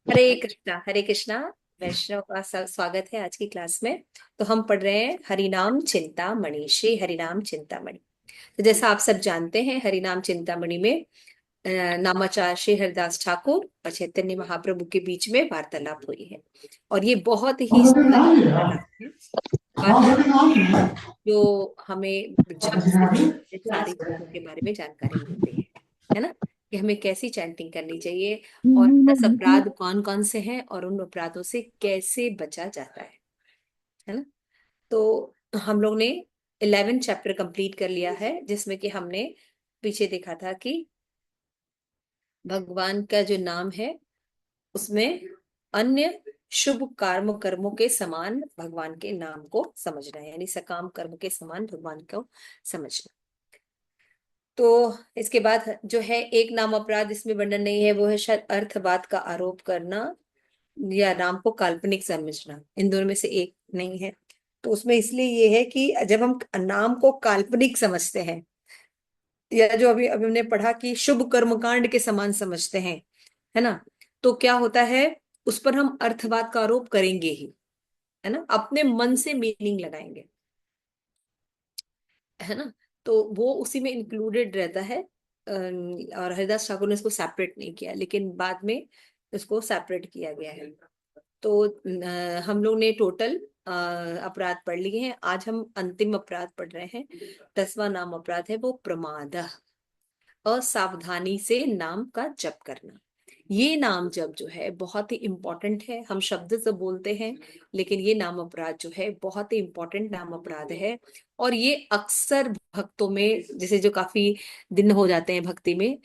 हरे कृष्णा हरे कृष्णा। वैष्णव का स्वागत है आज की क्लास में। तो हम पढ़ रहे हैं हरिनाम चिंतामणि, श्री हरिनाम चिंतामणि। तो जैसा आप सब जानते हैं, हरिनाम चिंतामणि में नामाचार्य श्री हरिदास ठाकुर और चैतन्य महाप्रभु के बीच में वार्तालाप हुई है। और ये बहुत ही सुंदर वार्तालाप है। वार्तालाप जो हमें जप से संबंधित सारी चीजों के बारे में जानकारी मिलती है ना। कि हमें कैसी चैंटिंग करनी चाहिए और 10 अपराध कौन कौन से हैं और उन अपराधों से कैसे बचा जाता है ना। तो हम लोग ने 11 चैप्टर कंप्लीट कर लिया है, जिसमें कि हमने पीछे देखा था कि भगवान का जो नाम है उसमें अन्य शुभ कर्मों के समान भगवान के नाम को समझना है, यानी सकाम कर्म के समान भगवान को समझना। तो इसके बाद जो है एक नाम अपराध इसमें वर्णन नहीं है, वो है शायद अर्थवाद का आरोप करना या नाम को काल्पनिक समझना। इन दोनों में से एक नहीं है। तो उसमें इसलिए ये है कि जब हम नाम को काल्पनिक समझते हैं, या जो अभी अभी हमने पढ़ा कि शुभ कर्मकांड के समान समझते हैं, है ना, तो क्या होता है, उस पर हम अर्थवाद का आरोप करेंगे ही, है ना, अपने मन से मीनिंग लगाएंगे, है ना। तो वो उसी में इंक्लूडेड रहता है। और हरिदास ठाकुर ने इसको सेपरेट नहीं किया, लेकिन बाद में इसको सेपरेट किया गया है। तो हम लोग ने टोटल अपराध पढ़ लिए हैं। आज हम अंतिम अपराध पढ़ रहे हैं। 10वां नाम अपराध है वो प्रमाद, असावधानी से नाम का जप करना। ये नाम जप जो है बहुत ही इंपॉर्टेंट है। हम शब्द से बोलते हैं, लेकिन ये नाम अपराध जो है बहुत ही इंपॉर्टेंट नाम अपराध है। और ये अक्सर भक्तों में, जैसे जो काफी दिन हो जाते हैं भक्ति में,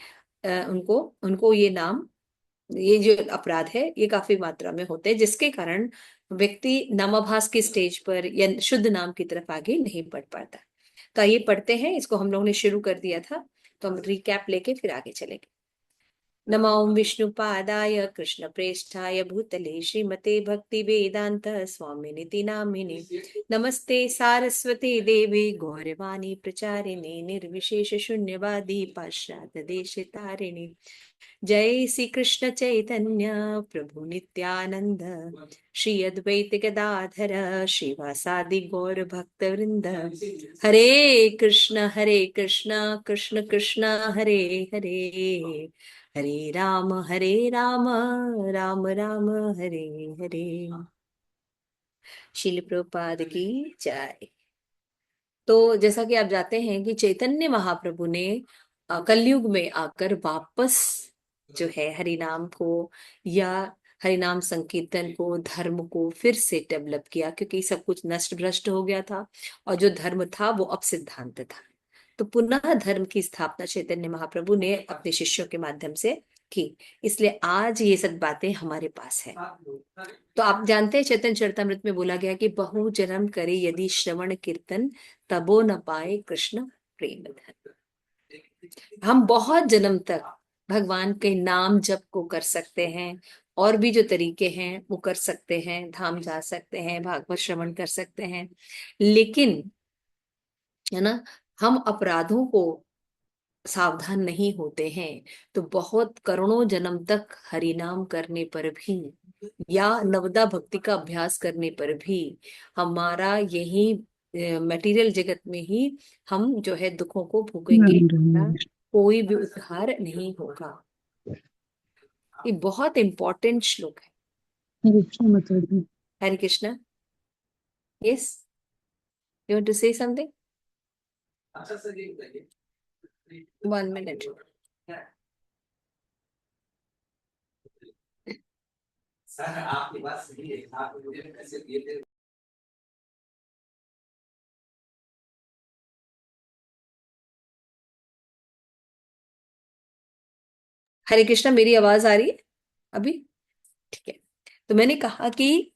उनको उनको ये जो अपराध है ये काफी मात्रा में होते हैं, जिसके कारण व्यक्ति नामाभास के स्टेज पर या शुद्ध नाम की तरफ आगे नहीं बढ़ पाता। तो ये पढ़ते हैं, इसको हम लोगों ने शुरू कर दिया था, तो हम रिकैप लेके फिर आगे चलेंगे। नमो विष्णुपादाय कृष्ण प्रेष्ठाय भूतले श्रीमते भक्ति वेदांत स्वामिनिति नामिने। नमस्ते सारस्वती देवी गौरवाणी प्रचारिणे निर्विशेष शून्यवादी पाश्चात्य देश तारिणे। जय श्री कृष्ण चैतन्य प्रभु नित्यानंद श्री अद्वैत गदाधर श्रीवासादि गौर भक्त वृंद। हरे कृष्ण कृष्ण कृष्ण हरे हरे, हरे राम राम राम हरे हरे। शिल प्रभुपाद की जय। तो जैसा कि आप जानते हैं कि चैतन्य महाप्रभु ने कलयुग में आकर वापस जो है हरिनाम को या हरिनाम संकीर्तन को, धर्म को फिर से डेवलप किया, क्योंकि सब कुछ नष्ट भ्रष्ट हो गया था और जो धर्म था वो अब सिद्धांत था। तो पुनः धर्म की स्थापना चैतन्य महाप्रभु ने अपने शिष्यों के माध्यम से की। इसलिए आज ये सब बातें हमारे पास है। तो आप जानते हैं चैतन्य चरितमृत में बोला गया कि बहु जन्म करे यदि श्रवण कीर्तन, तबो न पाए कृष्ण प्रेम धन। हम बहुत जन्म तक भगवान के नाम जप को कर सकते हैं, और भी जो तरीके हैं वो कर सकते हैं, धाम जा सकते हैं, भागवत श्रवण कर सकते हैं, लेकिन, है ना, हम अपराधों को सावधान नहीं होते हैं तो बहुत करोड़ों जन्म तक हरि नाम करने पर भी या नवदा भक्ति का अभ्यास करने पर भी हमारा यही मटेरियल जगत में ही हम जो है दुखों को भोगेंगे, हमारा कोई भी उद्धार नहीं होगा। ये बहुत इंपॉर्टेंट श्लोक है। Hare Krishna. Yes, you want to say something? 1 minute. Hare Krishna, मेरी आवाज आ रही है अभी? ठीक है। तो मैंने कहा कि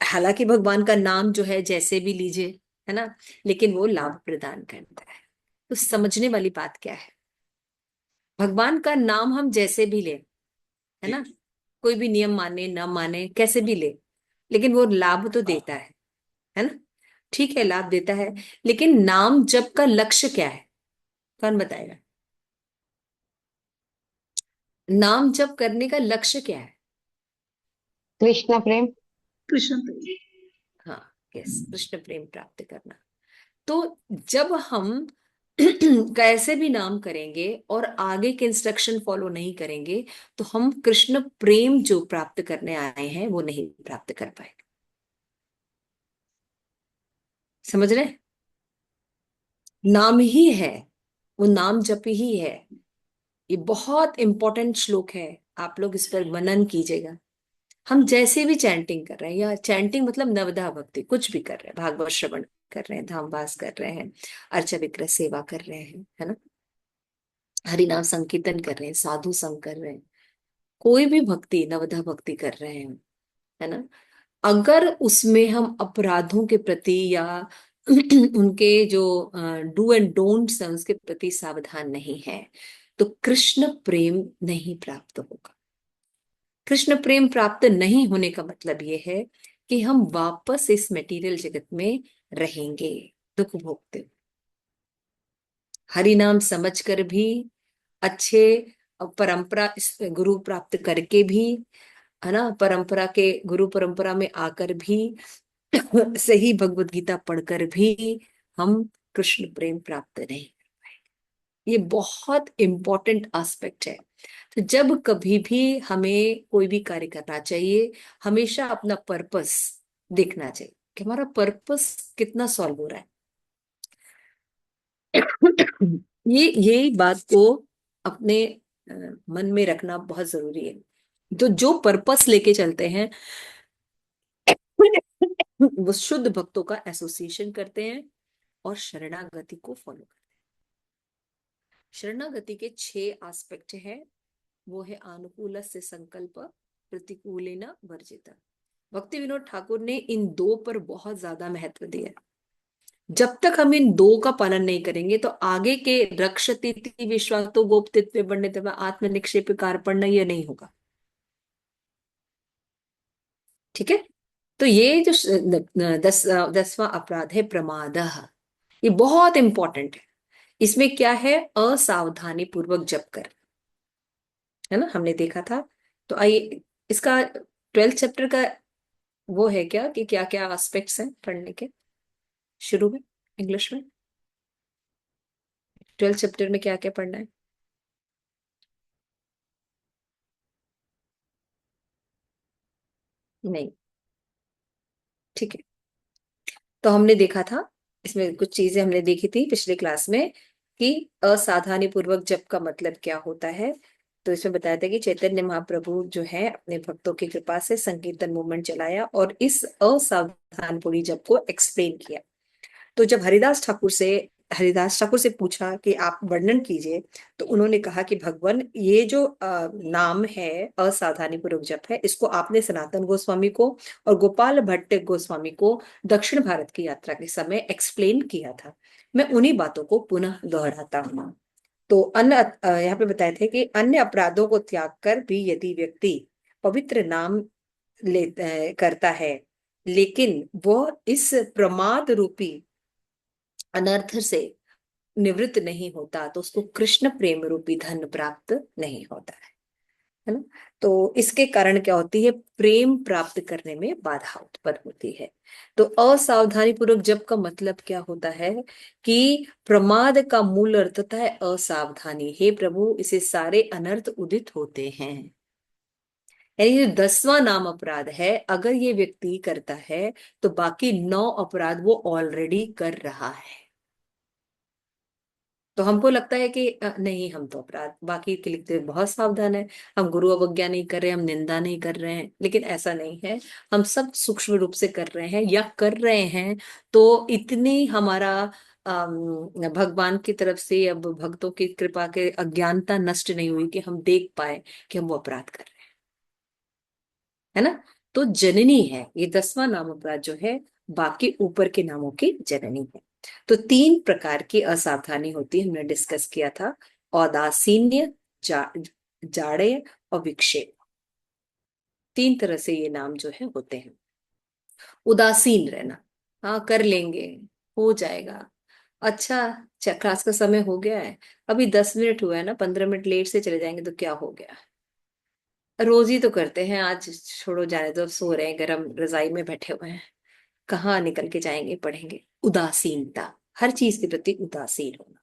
हालांकि भगवान का नाम जो है जैसे भी लीजिए, है ना, लेकिन वो लाभ प्रदान करता है। तो समझने वाली बात क्या है, भगवान का नाम हम जैसे भी ले, है ना, कोई भी नियम माने ना माने कैसे भी ले, लेकिन वो लाभ तो देता है ना। ठीक है, लाभ देता है, लेकिन नाम जप का लक्ष्य क्या है, कौन बताएगा? नाम जप करने का लक्ष्य क्या है? कृष्ण प्रेम। कृष्ण प्रेम। हाँ, यस, कृष्ण प्रेम प्राप्त करना। तो जब हम कैसे भी नाम करेंगे और आगे के इंस्ट्रक्शन फॉलो नहीं करेंगे, तो हम कृष्ण प्रेम जो प्राप्त करने आए हैं वो नहीं प्राप्त कर पाएंगे। समझ रहे हैं? नाम ही है, वो नाम जप ही है। ये बहुत इंपॉर्टेंट श्लोक है, आप लोग इस पर मनन कीजिएगा। हम जैसे भी चैंटिंग कर रहे हैं, या चैंटिंग मतलब नवधा भक्ति, कुछ भी कर रहे हैं, भागवत श्रवण कर रहे हैं, धामवास कर रहे हैं, अर्चा विग्रह सेवा कर रहे हैं, है ना, हरि नाम संकीर्तन कर रहे हैं, साधु संग कर रहे हैं, कोई भी भक्ति, नवधा भक्ति कर रहे हैं, है ना, अगर उसमें हम अपराधों के प्रति या उनके जो डू एंड डोंट्स हैं उसके प्रति सावधान नहीं है, तो कृष्ण प्रेम नहीं प्राप्त होगा। कृष्ण प्रेम प्राप्त नहीं होने का मतलब ये है कि हम वापस इस मटेरियल जगत में रहेंगे, दुख भोगते हुए। हरि नाम समझ कर भी, अच्छे परंपरा गुरु प्राप्त करके भी, है ना, परंपरा के गुरु परंपरा में आकर भी, सही भगवत गीता पढ़कर भी हम कृष्ण प्रेम प्राप्त नहीं। ये बहुत इंपॉर्टेंट एस्पेक्ट है। तो जब कभी भी हमें कोई भी कार्य करना चाहिए, हमेशा अपना पर्पस देखना चाहिए कि हमारा पर्पस कितना सॉल्व हो रहा है। ये बात को अपने अ, मन में रखना बहुत जरूरी है। तो जो पर्पस लेके चलते हैं, वो शुद्ध भक्तों का एसोसिएशन करते हैं और शरणागति को फॉलो करते हैं। शरणागति के 6 एस्पेक्ट हैं। वो है अनुकूल से संकल्प, प्रतिकूलेन वर्जित। भक्ति विनोद ठाकुर ने इन दो पर बहुत ज्यादा महत्व दिया है। जब तक हम इन दो का पालन नहीं करेंगे, तो आगे के रक्षति विश्वातो गोप्तित्व पंडित आत्म निक्षेप कार्पण्य ये नहीं होगा। ठीक है। तो ये जो 10वां अपराध है प्रमाद, ये बहुत इंपॉर्टेंट है। इसमें क्या है? असावधानी पूर्वक जप कर, है ना, हमने देखा था। तो आइए, इसका 12th चैप्टर का वो है क्या कि क्या क्या एस्पेक्ट्स हैं पढ़ने के, शुरू में, इंग्लिश में 12th चैप्टर में क्या क्या पढ़ना है? नहीं, ठीक है। तो हमने देखा था, इसमें कुछ चीजें हमने देखी थी पिछले क्लास में कि असावधानी पूर्वक जप का मतलब क्या होता है। तो इसमें बताया था कि चैतन्य महाप्रभु जो है अपने भक्तों की कृपा से संकीर्तन मूवमेंट चलाया और इस असावधान पूरी जप को एक्सप्लेन किया। तो जब हरिदास ठाकुर से पूछा कि आप वर्णन कीजिए, तो उन्होंने कहा कि भगवान, ये जो नाम है असावधानी पूर्वक जप है, इसको आपने सनातन गोस्वामी को और गोपाल भट्ट गोस्वामी को दक्षिण भारत की यात्रा के समय एक्सप्लेन किया था। मैं उन्हीं बातों को पुनः दोहराता हूँ। तो यहाँ पे बताए थे कि अन्य अपराधों को त्याग कर भी यदि व्यक्ति पवित्र नाम करता है, लेकिन वह इस प्रमाद रूपी अनर्थ से निवृत्त नहीं होता, तो उसको कृष्ण प्रेम रूपी धन प्राप्त नहीं होता है ना। तो इसके कारण क्या होती है? प्रेम प्राप्त करने में बाधा उत्पन्न होती है। तो असावधानी पूर्वक जप का मतलब क्या होता है कि प्रमाद का मूल अर्थ होता है असावधानी। हे प्रभु, इसे सारे अनर्थ उदित होते हैं। यानी ये 10वां नाम अपराध है, अगर ये व्यक्ति करता है, तो बाकी 9 अपराध वो ऑलरेडी कर रहा है। तो हमको लगता है कि नहीं, हम तो अपराध बाकी के लिखते हुए बहुत सावधान है, हम गुरु अवज्ञा नहीं कर रहे, हम निंदा नहीं कर रहे हैं, लेकिन ऐसा नहीं है। हम सब सूक्ष्म रूप से कर रहे हैं या कर रहे हैं। तो इतनी हमारा भगवान की तरफ से, अब भक्तों की कृपा के अज्ञानता नष्ट नहीं हुई कि हम देख पाए कि हम वो अपराध कर रहे हैं, है ना। तो जननी है ये 10वां नाम अपराध जो है, बाकी ऊपर के नामों की जननी है। तो 3 प्रकार की असावधानी होती है, हमने डिस्कस किया था। औदासीन्य, जाड़े और विक्षेप। 3 तरह से ये नाम जो है होते हैं। उदासीन रहना, हाँ कर लेंगे, हो जाएगा, अच्छा, क्लास का समय हो गया है, अभी 10 मिनट हुआ है ना, 15 मिनट लेट से चले जाएंगे तो क्या हो गया, रोज ही तो करते हैं, आज छोड़ो, जाने दो, सो रहे हैं, गरम रजाई में बैठे हुए हैं, कहाँ निकल के जाएंगे, पढ़ेंगे। उदासीनता, हर चीज के प्रति उदासीन होना,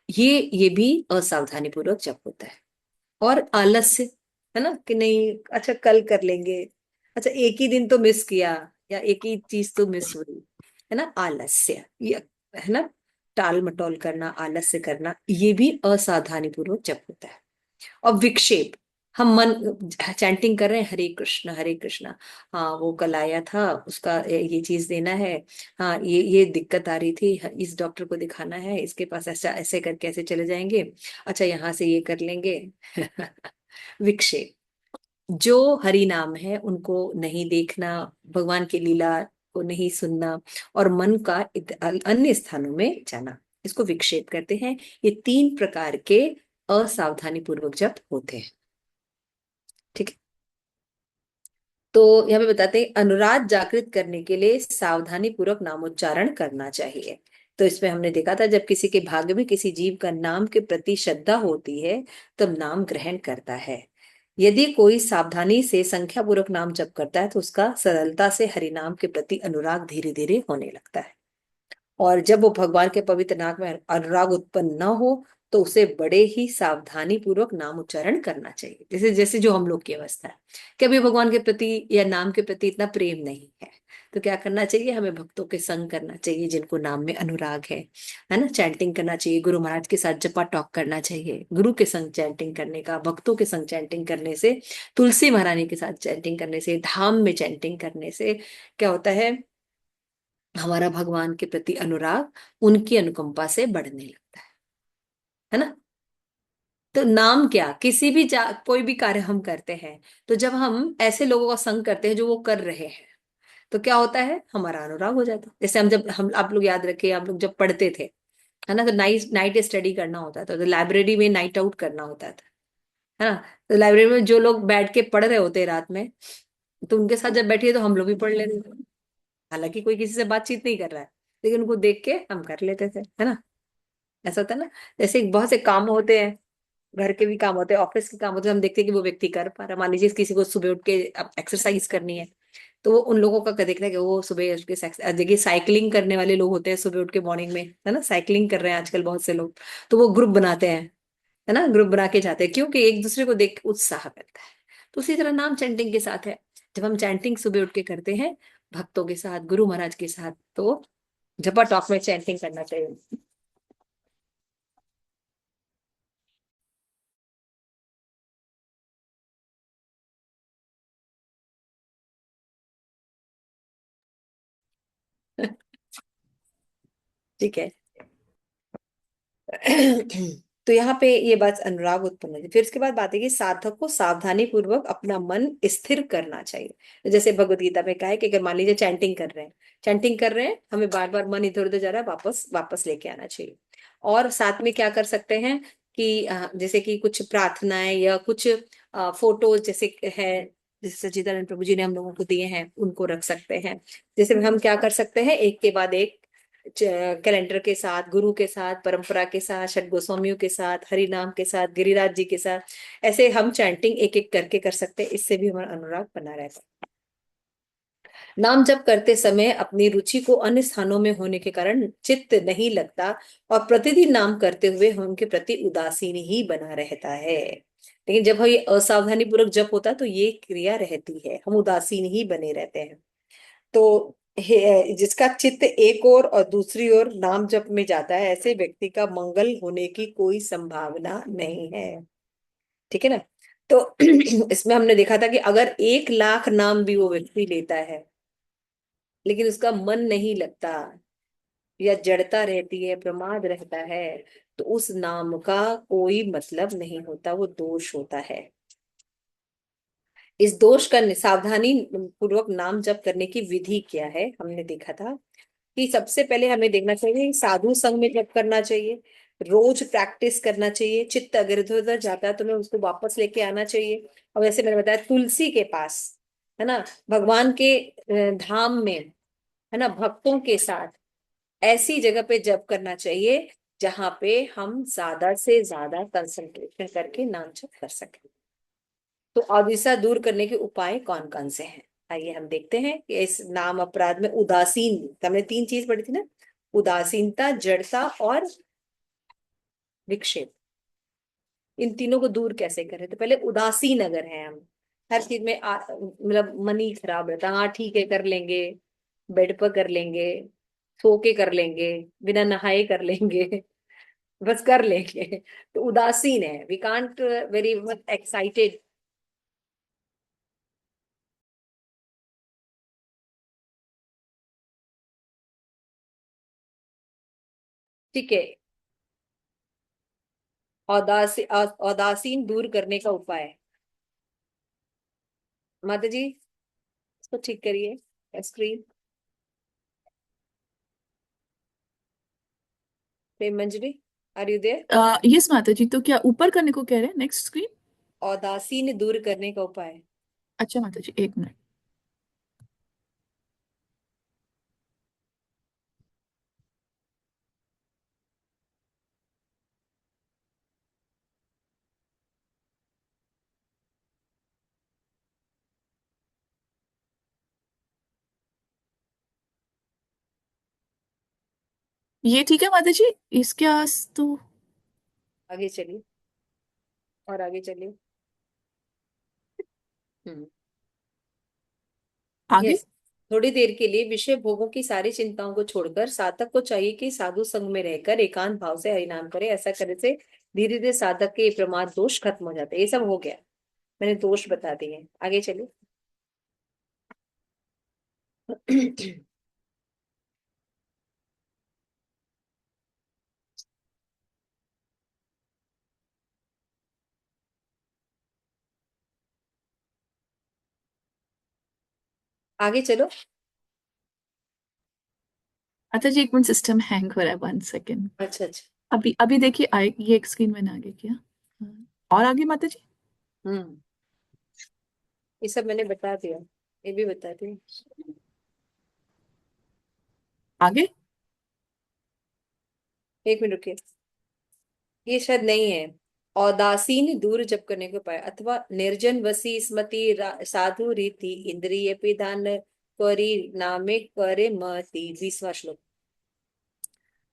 ये भी असावधानी पूर्वक जब होता है। और आलस्य, है ना, कि नहीं अच्छा कल कर लेंगे, अच्छा एक ही दिन तो मिस किया, या एक ही चीज तो मिस हुई, है ना, आलस्य, ये, है ना, टाल मटोल करना, आलस्य करना, ये भी असावधानी पूर्वक जब होता है। और विक्षेप, हम मन चैंटिंग कर रहे हैं, हरे कृष्ण हरे कृष्ण, हाँ वो कल आया था, उसका ये चीज देना है, हाँ ये दिक्कत आ रही थी, हाँ, इस डॉक्टर को दिखाना है, इसके पास ऐसा ऐसे करके ऐसे चले जाएंगे, अच्छा यहाँ से ये कर लेंगे। विक्षेप, जो हरि नाम है उनको नहीं देखना, भगवान की लीला को नहीं सुनना, और मन का अन्य स्थानों में जाना, इसको विक्षेप करते हैं। ये तीन प्रकार के असावधानी पूर्वक जब होते हैं। ठीक है। तो यहाँ पे बताते हैं, अनुराग जागृत करने के लिए सावधानी पूर्वक नामोच्चारण करना चाहिए। तो इसमें हमने देखा था, जब किसी के भाग्य में किसी जीव का नाम के प्रति श्रद्धा होती है, तब नाम ग्रहण करता है। यदि कोई सावधानी से संख्या पूर्वक नाम जप करता है, तो उसका सरलता से हरिनाम के प्रति अनुराग धीरे धीरे होने लगता है। और जब वो भगवान के पवित्र नाम में अनुराग उत्पन्न न हो, तो उसे बड़े ही सावधानी पूर्वक नाम उच्चारण करना चाहिए, जैसे जैसे जो हम लोग की अवस्था है, कि अभी भगवान के प्रति या नाम के प्रति इतना प्रेम नहीं है, तो क्या करना चाहिए, हमें भक्तों के संग करना चाहिए जिनको नाम में अनुराग है ना, चैंटिंग करना चाहिए, गुरु महाराज के साथ जपा टॉक करना चाहिए, गुरु के संग चैंटिंग करने का, भक्तों के संग चैंटिंग करने से, तुलसी महारानी के साथ चैंटिंग करने से, धाम में चैंटिंग करने से क्या होता है, हमारा भगवान के प्रति अनुराग उनकी अनुकंपा से बढ़ने लगता है ना। तो नाम क्या, किसी भी कोई भी कार्य हम करते हैं, तो जब हम ऐसे लोगों का संग करते हैं जो वो कर रहे हैं, तो क्या होता है, हमारा अनुराग हो जाता है। जैसे हम जब हम आप लोग याद रखिए, आप लोग जब पढ़ते थे, है ना, तो नाइट नाइट स्टडी करना होता था, तो लाइब्रेरी में नाइट आउट करना होता था, है ना। तो लाइब्रेरी में जो लोग बैठ के पढ़ रहे होते हैं रात में, तो उनके साथ जब बैठिए तो हम लोग भी पढ़ लेते थे। हालांकि कोई किसी से बातचीत नहीं कर रहा है, लेकिन उनको देख के हम कर लेते थे, है ना। ऐसा होता है ना, जैसे बहुत से काम होते हैं, घर के भी काम होते हैं, ऑफिस के काम होते हैं, हम देखते हैं कि वो व्यक्ति कर पा रहा है। मान लीजिए किसी को सुबह उठ के एक्सरसाइज करनी है, तो वो उन लोगों का देखना है कि वो सुबह उठ के, देखिए साइकिलिंग करने वाले लोग होते हैं सुबह उठ के मॉर्निंग में, है ना, साइकिलिंग कर रहे हैं आजकल बहुत से लोग, तो वो ग्रुप बनाते हैं, है ना, ग्रुप बना के जाते हैं, क्योंकि एक दूसरे को देख के उत्साह मिलता है। तो उसी तरह नाम चैंटिंग के साथ है, जब हम चैंटिंग सुबह उठ के करते हैं भक्तों के साथ, गुरु महाराज के साथ, तो जपा टॉक में चैंटिंग करना चाहिए। ठीक है। तो यहाँ पे ये बात अनुराग उत्पन्न होती है। फिर इसके बाद बात है कि साधक को सावधानी पूर्वक अपना मन स्थिर करना चाहिए। जैसे भगवत गीता में कहा है कि अगर मान लीजिए चैंटिंग कर रहे हैं, हमें बार बार मन इधर उधर जा रहा है, वापस वापस लेके आना चाहिए। और साथ में क्या कर सकते हैं कि जैसे कि कुछ प्रार्थनाएं या कुछ फोटो जैसे है, जैसे सच्चिदानंद प्रभु जी ने हम लोगों को दिए हैं, उनको रख सकते हैं। जैसे हम क्या कर सकते हैं, एक के बाद एक कैलेंडर के साथ, गुरु के साथ, परंपरा के साथ, षट गोस्वामियों के साथ, हरि नाम के साथ, गिरिराज जी के साथ, ऐसे हम चैंटिंग एक एक करके कर सकते हैं, इससे भी हमारा अनुराग बना रहता है। नाम जप करते समय अपनी रुचि को अन्य स्थानों में होने के कारण चित्त नहीं लगता, और प्रतिदिन नाम करते हुए उनके प्रति उदासीन ही बना रहता है। लेकिन जब ये असावधानी पूर्वक जप होता है, तो ये क्रिया रहती है, हम उदासीन ही बने रहते हैं। तो जिसका चित्त एक और दूसरी ओर नाम जप में जाता है, ऐसे व्यक्ति का मंगल होने की कोई संभावना नहीं है। ठीक है ना। तो इसमें हमने देखा था कि अगर 1 लाख नाम भी वो व्यक्ति लेता है, लेकिन उसका मन नहीं लगता, या जड़ता रहती है, प्रमाद रहता है, तो उस नाम का कोई मतलब नहीं होता, वो दोष होता है। इस दोष का सावधानी पूर्वक नाम जप करने की विधि क्या है, हमने देखा था कि सबसे पहले हमें देखना चाहिए साधु संग में जप करना चाहिए, रोज प्रैक्टिस करना चाहिए, चित्त अगर इधर उधर जाता है तो हमें उसको वापस लेके आना चाहिए। और वैसे मैंने बताया तुलसी के पास, है ना, भगवान के धाम में, है ना, भक्तों के साथ, ऐसी जगह पे जप करना चाहिए जहां पे हम ज्यादा से ज्यादा कंसंट्रेशन करके नाम जप कर सकें। तो अदिशा दूर करने के उपाय कौन कौन से हैं? आइए हम देखते हैं कि इस नाम अपराध में उदासीन, हमने तीन चीज पढ़ी थी ना, उदासीनता, जड़ता और विक्षेप, इन तीनों को दूर कैसे करें? तो पहले उदासीन अगर हैं हम, हर चीज में मतलब मन ही खराब रहता है, हाँ ठीक है कर लेंगे, बेड पर कर लेंगे, सो के कर लेंगे, बिना नहाए कर लेंगे, बस कर लेंगे, तो उदासीन है, we can't very much excited. ठीक है, औदासीन दूर करने का उपाय, माता जी इसको ठीक करिए screen. Prem Manjari, are you there? Yes माता जी, तो क्या ऊपर करने को कह रहे हैं नेक्स्ट स्क्रीन? औदासीन दूर करने का उपाय। अच्छा माता जी, एक मिनट। ये ठीक है माता जी, इसके आस तो आगे चलिए, और आगे चलिए। हम्म। आगे। यस, थोड़ी देर के लिए विषय भोगों की सारी चिंताओं को छोड़कर साधक को चाहिए कि साधु संग में रहकर एकांत भाव से हरिनाम करे। ऐसा करने से धीरे धीरे साधक के ये प्रमाद दोष खत्म हो जाते हैं। ये सब हो गया, मैंने दोष बता दिए, आगे चलिए। आगे चलो। माता जी एक मिनट, सिस्टम हैंग हो रहा है, 1 सेकेंड। अच्छा अच्छा। अभी अभी देखिए, आए ये एक स्क्रीन मैंने आगे किया। हाँ। और आगे माता जी। हम्म, ये सब मैंने बता दिया, ये भी बता दिया। आगे। एक मिनट रुकिए, ये शायद नहीं है। औदासीन दूर जप करने के उपाय, अथवा निर्जन वसी स्मति साधु रीति इंद्रिय पिधान करी नामे करे मति, 20वां श्लोक।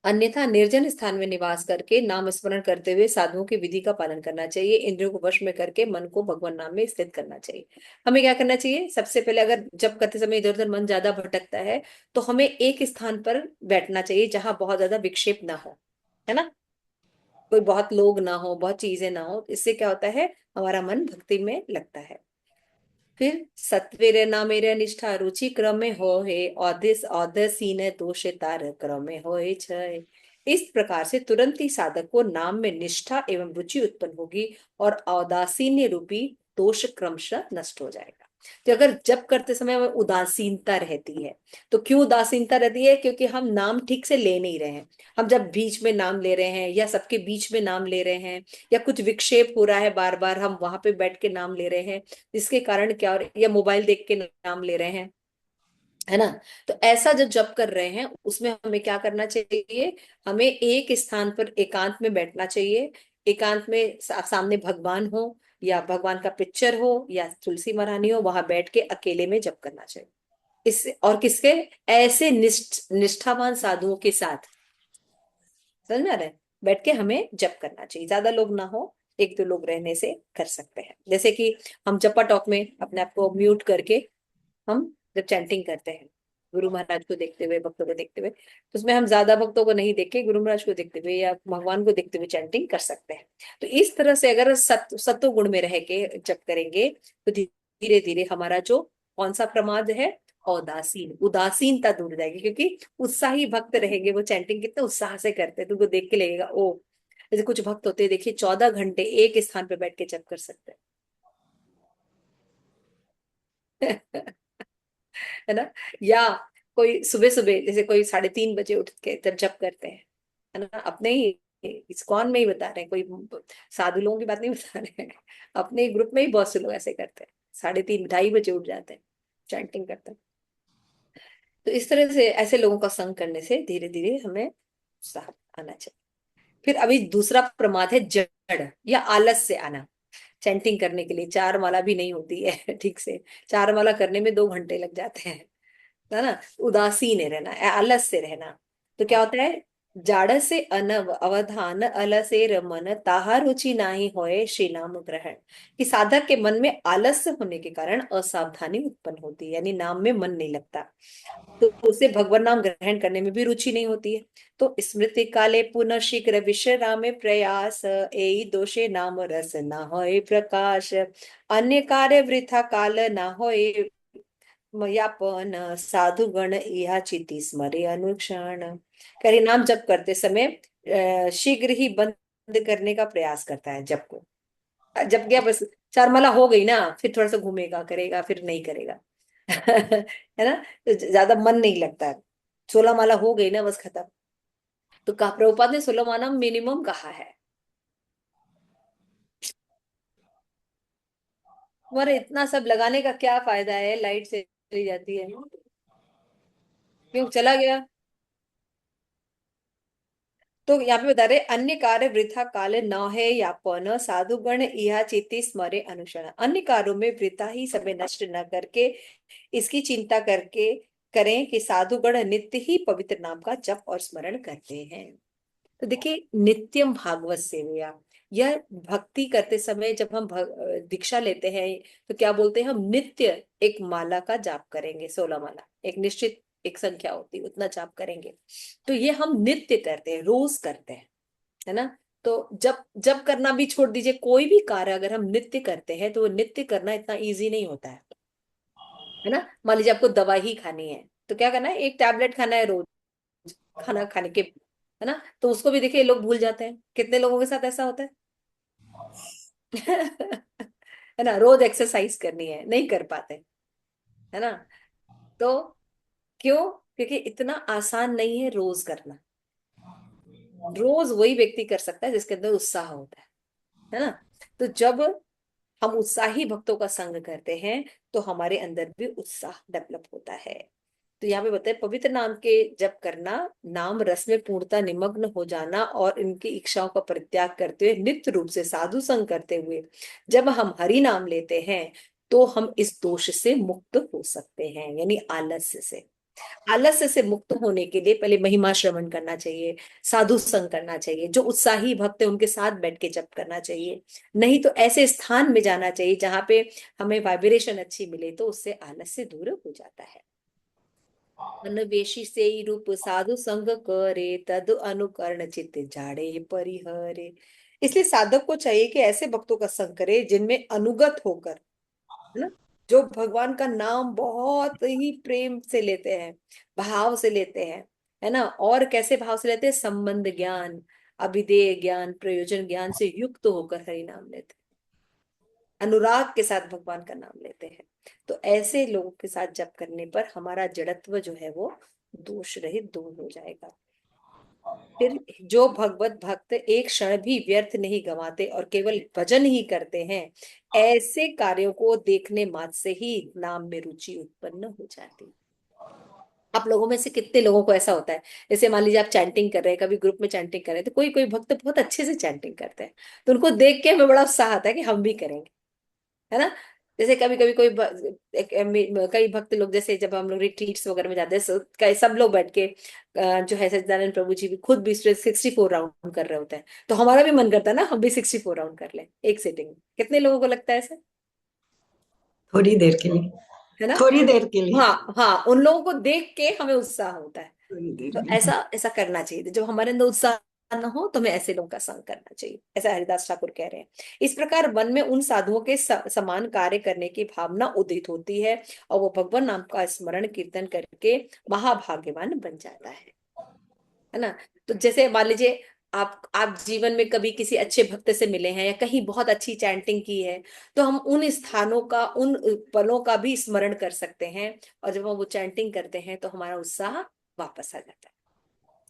अन्यथा निर्जन स्थान में निवास करके नाम स्मरण करते हुए साधुओं की विधि का पालन करना चाहिए। इंद्रियों को वश में करके मन को भगवान नाम में स्थित करना चाहिए। हमें क्या करना चाहिए? सबसे पहले अगर जप करते समय इधर उधर मन ज्यादा भटकता है, तो हमें एक स्थान पर बैठना चाहिए जहां बहुत ज्यादा विक्षेप ना हो, है ना, कोई बहुत लोग ना हो, बहुत चीजें ना हो। इससे क्या होता है, हमारा मन भक्ति में लगता है। फिर सत्वीर ना मेरे निष्ठा रुचि क्रम में हो है, औदिस औदसीन दोष तार क्रम में हो छय। इस प्रकार से तुरंत ही साधक को नाम में निष्ठा एवं रुचि उत्पन्न होगी और औदासीन्य रूपी दोष क्रमशः नष्ट हो जाएगा। तो अगर जप करते समय हमें उदासीनता रहती है, तो क्यों उदासीनता रहती है? क्योंकि हम नाम ठीक से ले नहीं रहे हैं। हम जब बीच में नाम ले रहे हैं या सबके बीच में नाम ले रहे हैं, या कुछ विक्षेप हो रहा है, बार बार हम वहां पे बैठ के नाम ले रहे हैं, जिसके कारण क्या हो रहा है, या मोबाइल देख के नाम ले रहे हैं, है ना, तो ऐसा जब जप कर रहे हैं उसमें हमें क्या करना चाहिए? हमें एक स्थान पर एकांत में बैठना चाहिए। एकांत में सामने भगवान हो, या भगवान का पिक्चर हो, या तुलसी महारानी हो, वहां बैठ के अकेले में जप करना चाहिए। इससे और किसके? ऐसे निष्ठावान साधुओं के साथ, समझ में आ रहा है, बैठ के हमें जप करना चाहिए। ज्यादा लोग ना हो, एक दो लोग रहने से कर सकते हैं। जैसे कि हम जपा टॉक में अपने आप को म्यूट करके हम जब चैंटिंग करते हैं, गुरु महाराज को देखते हुए, भक्तों को देखते हुए, तो उसमें हम ज्यादा भक्तों को नहीं देख के गुरु महाराज को देखते हुए या भगवान को देखते हुए चैंटिंग कर सकते हैं। तो इस तरह से अगर सत्व गुण में रह के जप करेंगे, तो धीरे धीरे हमारा जो कौन सा प्रमाद है, उदासीनता दूर हो जाएगी। क्योंकि उत्साही भक्त रहेंगे, वो चैंटिंग कितने उत्साह से करते हैं, तुमको देख के लगेगा ओ। जैसे कुछ भक्त होते हैं, देखिए 14 घंटे एक स्थान पे बैठ के जप कर सकते हैं। है ना, या कोई सुबह सुबह जैसे कोई 3:30 बजे उठ के जब जप करते हैं, है ना, अपने ही इस्कॉन में ही बता रहे हैं, कोई साधु लोगों की बात नहीं बता रहे हैं, अपने ग्रुप में ही बहुत से लोग ऐसे करते हैं, 3:30 2:30 बजे उठ जाते हैं, चैंटिंग करते हैं। तो इस तरह से ऐसे लोगों का संग करने से धीरे धीरे हमें उत्साह आना चाहिए। फिर अभी दूसरा प्रमाद है जड़ या आलस से आना। चैंटिंग करने के लिए 4 माला भी नहीं होती है ठीक से। 4 माला करने में 2 घंटे लग जाते हैं, है ना। उदासीन है रहना, आलस से रहना। तो क्या होता है, जाड़ से अनव अवधान अलसे रमन ताहा रुचि नाही होए श्री नाम ग्रहण। कि साधक के मन में आलस्य होने के कारण असावधानी उत्पन्न होती है, यानी नाम में मन नहीं लगता, तो उसे भगवान नाम ग्रहण करने में भी रुचि नहीं होती है। तो स्मृति काले पुनः शीघ्र विश्रामे प्रयास एई दोषे नाम रस ना होए प्रकाश। अन्य कार्य वृथा काल ना होए यापन साधु गण इहा चिति स्मरे अनुक्षण। करी नाम जप करते समय शीघ्र ही बंद करने का प्रयास करता है जप को। जप गया बस, 4 माला हो गई ना, फिर थोड़ा सा घूमेगा करेगा फिर नहीं करेगा है ना। तो ज्यादा मन नहीं लगता है। 16 माला हो गई ना, बस खत्म। तो कहा प्रभुपाद ने 16 माला मिनिमम कहा है। तुम्हारे इतना सब लगाने का क्या फायदा है, लाइट से चली जाती है, क्यों चला गया। तो यहाँ पे बता रहे अन्य कार्य वृथा काल न है यापन साधुगण इहा चेती स्मरे अनुशरण। अन्य कार्यों में वृथा ही समय नष्ट न करके इसकी चिंता करके करें कि साधुगण नित्य ही पवित्र नाम का जप और स्मरण करते हैं। तो देखिए, नित्यम भागवत सेवया, यह भक्ति करते समय जब हम दीक्षा लेते हैं, तो क्या बोलते हैं, हम नित्य एक माला का जाप करेंगे। 16 माला एक निश्चित एक संख्या होती है, उतना जाप करेंगे। तो ये हम नित्य करते हैं, रोज करते हैं, है ना। तो जब जब करना भी छोड़ दीजिए, कोई भी कार्य अगर हम नित्य करते हैं तो वो नित्य करना इतना इजी नहीं होता है ना। मान लीजिए आपको दवा ही खानी है, तो क्या करना है, एक टैबलेट खाना है रोज, खाना खाने के, है ना। तो उसको भी देखिए लोग भूल जाते हैं, कितने लोगों के साथ ऐसा होता है है ना। रोज एक्सरसाइज करनी है, नहीं कर पाते, है ना। तो क्यों, क्योंकि इतना आसान नहीं है रोज करना। रोज वही व्यक्ति कर सकता है जिसके अंदर उत्साह होता है ना। तो जब हम उत्साही भक्तों का संग करते हैं तो हमारे अंदर भी उत्साह डेवलप होता है। तो यहाँ पे बताए पवित्र नाम के जप करना, नाम रस में पूर्णता निमग्न हो जाना और इनकी इच्छाओं का परित्याग करते हुए नित्य रूप से साधु संग करते हुए जब हम हरि नाम लेते हैं तो हम इस दोष से मुक्त हो सकते हैं, यानी आलस्य से। आलस्य से मुक्त होने के लिए पहले महिमा श्रवण करना चाहिए, साधु संग करना चाहिए, जो उत्साही भक्त है उनके साथ बैठ के जप करना चाहिए। नहीं तो ऐसे स्थान में जाना चाहिए जहां पे हमें वाइब्रेशन अच्छी मिले, तो उससे आलस्य दूर हो जाता है। अन्वेषी से ही रूप साधु संग करे तद अनुकरण चित्त जाड़े परिहरे। इसलिए साधक को चाहिए कि ऐसे भक्तों का संग करे जिनमें अनुगत होकर, है ना, जो भगवान का नाम बहुत ही प्रेम से लेते हैं, भाव से लेते हैं, है ना। और कैसे भाव से लेते हैं, संबंध ज्ञान, अभिधेय ज्ञान, प्रयोजन ज्ञान से युक्त होकर हरि नाम लेते हैं, अनुराग के साथ भगवान का नाम लेते हैं। तो ऐसे लोगों के साथ जप करने पर हमारा जड़त्व जो है वो दोष रहित दूर हो जाएगा। फिर जो भगवत भक्त एक क्षण भी व्यर्थ नहीं गंवाते और केवल भजन ही करते हैं, ऐसे कार्यों को देखने मात्र से ही नाम में रुचि उत्पन्न हो जाती। आप लोगों में से कितने लोगों को ऐसा होता है, जैसे मान लीजिए आप चैंटिंग कर रहे हैं, कभी ग्रुप में चैंटिंग कर रहे हैं, तो कोई कोई भक्त बहुत अच्छे से चैंटिंग करते हैं, तो उनको देख के हमें बड़ा उत्साह आता है कि हम भी करेंगे, है ना। जैसे कभी कभी कई भक्त लोग, जैसे जब हम लोग रिट्रीट्स वगैरह में जाते हैं, सब लोग बैठ के जो है सच्चिदानंद प्रभु जी भी खुद भी 64 राउंड कर रहे होते हैं, तो हमारा भी मन करता है ना, हम भी 64 राउंड कर लें एक सेटिंग में। कितने लोगों को लगता है ऐसा, थोड़ी देर के लिए। है ना। थोड़ी देर के लिए। हाँ हाँ, उन लोगों को देख के हमें उत्साह होता है। थोड़ी देर तो के लिए। ऐसा ऐसा करना चाहिए, जब हमारे अंदर उत्साह न हो तो हमें ऐसे लोगों का संग करना चाहिए, ऐसा हरिदास ठाकुर कह रहे हैं। इस प्रकार मन में उन साधुओं के समान कार्य करने की भावना उदित होती है और वो भगवान नाम का स्मरण कीर्तन करके महाभाग्यवान बन जाता है ना। तो जैसे मान लीजिए आप जीवन में कभी किसी अच्छे भक्त से मिले हैं या कहीं बहुत अच्छी चैंटिंग की है, तो हम उन स्थानों का, उन पलों का भी स्मरण कर सकते हैं, और जब हम वो चैंटिंग करते हैं तो हमारा उत्साह वापस आ जाता है।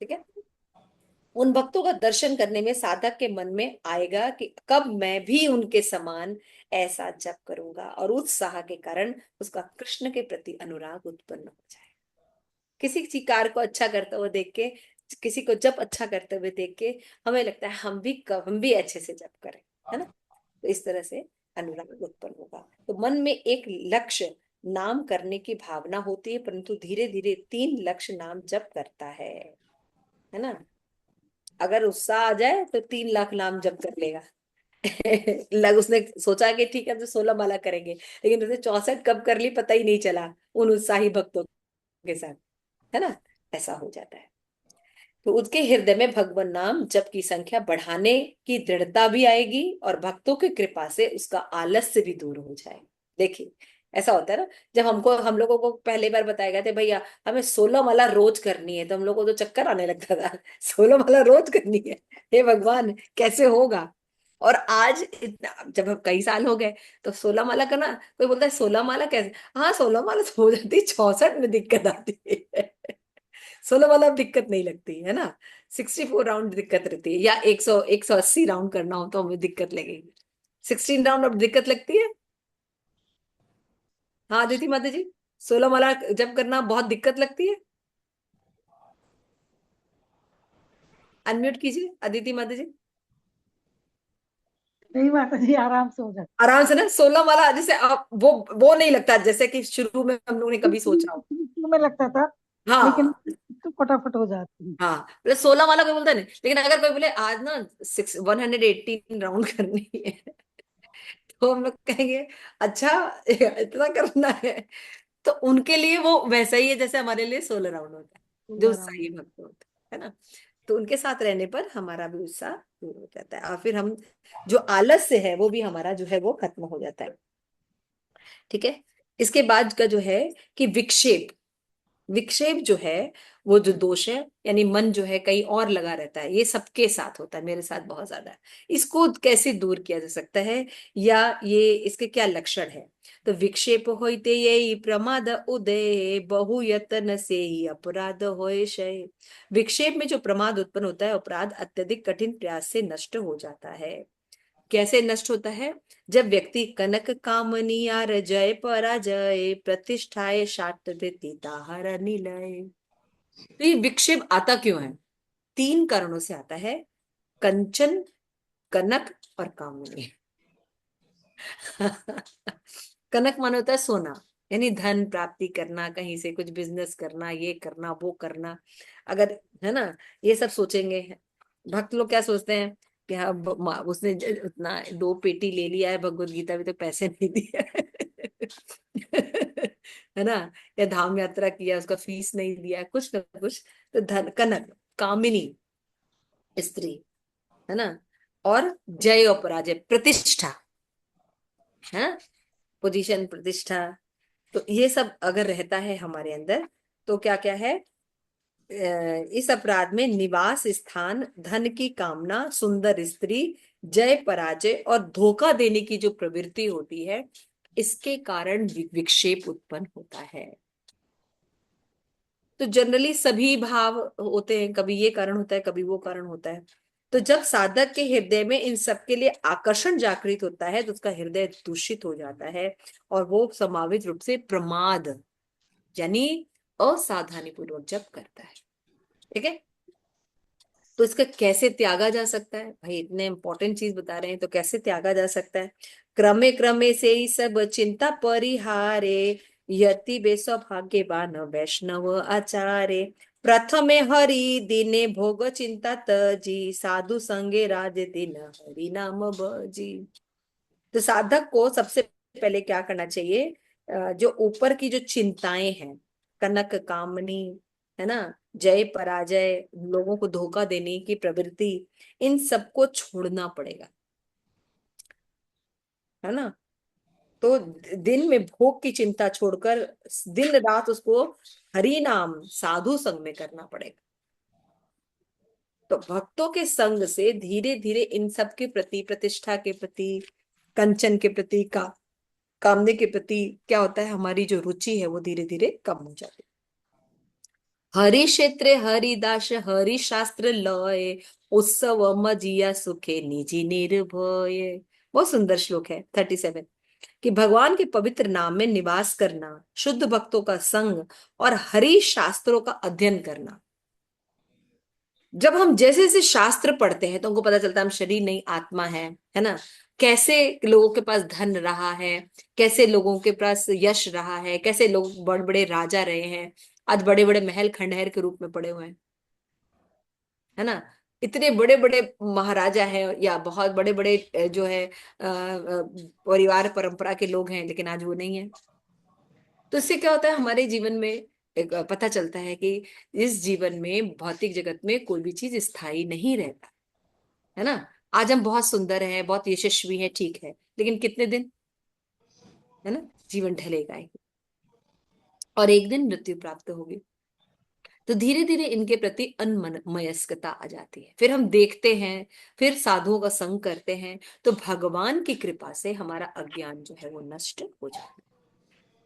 ठीक है। उन भक्तों का दर्शन करने में साधक के मन में आएगा कि कब मैं भी उनके समान ऐसा जप करूंगा, और उत्साह के कारण उसका कृष्ण के प्रति अनुराग उत्पन्न हो जाए। किसी चीज कार्य को अच्छा करते हुए देख के, किसी को जप अच्छा करते हुए देख के हमें लगता है हम भी अच्छे से जप करें, है ना। तो इस तरह से अनुराग उत्पन्न होगा। तो मन में एक लक्ष्य नाम करने की भावना होती है, परंतु धीरे धीरे 3 लक्ष्य नाम जप करता है ना। अगर उत्साह आ जाए तो 3 लाख नाम जप कर लेगा। उसने सोचा कि ठीक है तो 16 माला करेंगे, लेकिन उसने 64 कब कर ली पता ही नहीं चला उन उत्साही भक्तों के साथ, है ना। ऐसा हो जाता है। तो उसके हृदय में भगवान नाम जप की संख्या बढ़ाने की दृढ़ता भी आएगी, और भक्तों की कृपा से उसका आलस्य भी दूर हो जाए। देखिए, ऐसा होता है ना, जब हम लोगों को पहले बार बताया गया था भैया हमें 16 माला रोज करनी है, तो हम लोगों को तो चक्कर आने लगता था। 16 माला रोज करनी है, हे भगवान कैसे होगा। और आज इतना जब हम कई साल हो गए, तो 16 माला करना, कोई बोलता है 16 माला कैसे, हाँ 16 माला तो हो जाती, 64 में दिक्कत आती है। 16 वाला अब दिक्कत नहीं लगती है ना। 64 राउंड दिक्कत रहती है, या 180 राउंड करना हो तो हमें दिक्कत लगेगी। 16 राउंड अब दिक्कत लगती है। हाँ अदिति माता जी, 16 माला जब करना बहुत दिक्कत लगती है। अनम्यूट कीजिए अदिति माता जी। नहीं माता जी, आराम से हो जाता आराम से ना, 16 माला जैसे आप वो नहीं लगता जैसे कि शुरू में हम लोगों ने है। कभी सोचा हो। शुरू में लगता था, लेकिन हाँ। तो फटाफट हो जाती है। हाँ मतलब 16 माला कोई बोलता है नहीं, लेकिन अगर कोई बोले आज ना 118 राउंड करनी है, तो हम लोग कहेंगे अच्छा इतना करना है। तो उनके लिए वो वैसा ही है जैसे हमारे लिए 16 राउंड होता है, जो 16 राउंड। उत्साही भक्त होते हैं, है ना। तो उनके साथ रहने पर हमारा भी उत्साह दूर हो जाता है, और फिर हम जो आलस्य है वो भी हमारा जो है वो खत्म हो जाता है। ठीक है। इसके बाद का जो है कि विक्षेप, विक्षेप जो है वो जो दोष है, यानी मन जो है कहीं और लगा रहता है, ये सबके साथ होता है, मेरे साथ बहुत ज्यादा है। इसको कैसे दूर किया जा सकता है, या ये इसके क्या लक्षण है। तो विक्षेप होते यही प्रमाद उदय, बहु यत्न से ही अपराध होय क्षय। विक्षेप में जो प्रमाद उत्पन्न होता है, अपराध अत्यधिक कठिन प्रयास से नष्ट हो जाता है। कैसे नष्ट होता है, जब व्यक्ति कनक कामनी आर जय पराजय, प्रतिष्ठाए शास्त्रवृत्ति ताहर निलय। तो ये विक्षेप आता क्यों है, 3 कारणों से आता है। कंचन, कनक और कामनी। कनक माने होता है सोना, यानी धन प्राप्ति करना, कहीं से कुछ बिजनेस करना, ये करना वो करना, अगर, है ना, ये सब सोचेंगे। भक्त लोग क्या सोचते हैं कि हाँ उसने उतना 2 पेटी ले लिया है भगवत गीता भी, तो पैसे नहीं दिए। है ना। या धाम यात्रा किया, उसका फीस नहीं दिया, कुछ ना कुछ। तो धन, कनक, कामिनी स्त्री, है ना। और जय और पराजय, प्रतिष्ठा, है, पोजीशन, प्रतिष्ठा। तो ये सब अगर रहता है हमारे अंदर, तो क्या क्या है, इस अपराध में निवास स्थान, धन की कामना, सुंदर स्त्री, जय पराजय और धोखा देने की जो प्रवृत्ति होती है, इसके कारण विक्षेप उत्पन्न होता है। तो जनरली सभी भाव होते हैं, कभी ये कारण होता है कभी वो कारण होता है। तो जब साधक के हृदय में इन सब के लिए आकर्षण जागृत होता है, तो उसका हृदय दूषित हो जाता है, और वो संभावित रूप से प्रमाद, यानी असावधानी पूर्वक जप करता है। ठीक है। तो इसका कैसे त्यागा जा सकता है, भाई इतने इंपॉर्टेंट चीज बता रहे हैं, तो कैसे त्यागा जा सकता है। क्रमे क्रमे से ही सब चिंता परिहारे, यति बे सौभाग्यवान वैष्णव आचार्य। प्रथमे हरि दिने भोग चिंता तजी, साधु संगे राज दिन हरि नाम बजी। तो साधक को सबसे पहले क्या करना चाहिए, जो ऊपर की जो चिंताएं हैं, कनक कामनी, है ना, जय पराजय, लोगों को धोखा देने की प्रवृत्ति, इन सबको छोड़ना पड़ेगा, है ना। तो दिन में भोग की चिंता छोड़कर दिन रात उसको हरि नाम साधु संग में करना पड़ेगा। तो भक्तों के संग से धीरे धीरे इन सब के प्रति, प्रतिष्ठा के प्रति, कंचन के प्रति, कामने के प्रति क्या होता है, हमारी जो रुचि है वो धीरे धीरे कम हो जाती है। हरि क्षेत्र हरिदास हरि शास्त्र लय, उत्सव मजिया सुखे निजी निर्भय। बहुत सुंदर श्लोक है 37, कि भगवान के पवित्र नाम में निवास करना, शुद्ध भक्तों का संग, और हरि शास्त्रों का अध्ययन करना। जब हम जैसे जैसे शास्त्र पढ़ते हैं तो हमको पता चलता है हम शरीर नहीं आत्मा है ना। कैसे लोगों के पास धन रहा है, कैसे लोगों के पास यश रहा है, कैसे लोग बड़े बड़े राजा रहे हैं, आज बड़े बड़े महल खंडहर के रूप में पड़े हुए हैं, है ना। इतने बड़े बड़े महाराजा हैं या बहुत बड़े बड़े जो है परिवार परंपरा के लोग हैं, लेकिन आज वो नहीं है। तो इससे क्या होता है, हमारे जीवन में एक पता चलता है कि इस जीवन में भौतिक जगत में कोई भी चीज स्थायी नहीं रहता, है ना। आज हम बहुत सुंदर हैं, बहुत यशस्वी हैं, ठीक है, लेकिन कितने दिन, है ना। जीवन ढलेगा ही, और एक दिन मृत्यु प्राप्त होगी। तो धीरे धीरे इनके प्रति अनमनस्कता आ जाती है, फिर हम देखते हैं, फिर साधुओं का संग करते हैं, तो भगवान की कृपा से हमारा अज्ञान जो है वो नष्ट हो जाता है।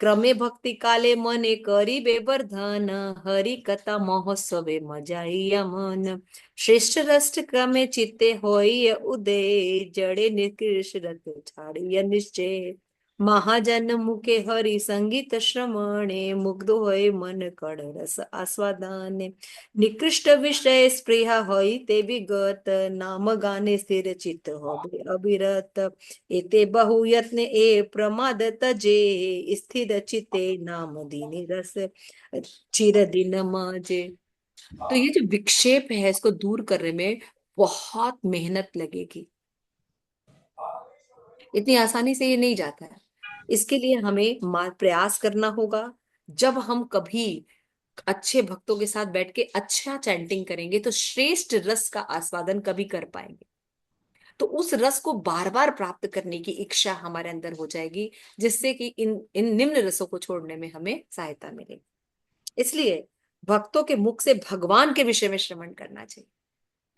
क्रमे भक्ति काले मने करी बेवर्धन, हरि कथा महोत्सवे मजाइया मन, श्रेष्ठ रष्ट क्रमे चित्ते होय उदय, जड़े निकृष्ट रत छाड़िय निश्चय, महाजन मुखे हरि संगीत श्रवणे, मुग्ध होय मन कण रस आस्वादने, निकृष्ट विषय स्पृहा होई ते विगत, नाम गाने स्थिर चित्त होबे अविरत, एते बहु यत्न ए प्रमाद तजे, स्थिर चिते नाम दीनी रस चिर दिन माजे। तो ये जो विक्षेप है, इसको दूर करने में बहुत मेहनत लगेगी, इतनी आसानी से ये नहीं जाता है। इसके लिए हमें प्रयास करना होगा। जब हम कभी अच्छे भक्तों के साथ बैठ के अच्छा चैंटिंग करेंगे, तो श्रेष्ठ रस का आस्वादन कभी कर पाएंगे, तो उस रस को बार बार प्राप्त करने की इच्छा हमारे अंदर हो जाएगी, जिससे कि इन इन निम्न रसों को छोड़ने में हमें सहायता मिलेगी। इसलिए भक्तों के मुख से भगवान के विषय में श्रवण करना चाहिए,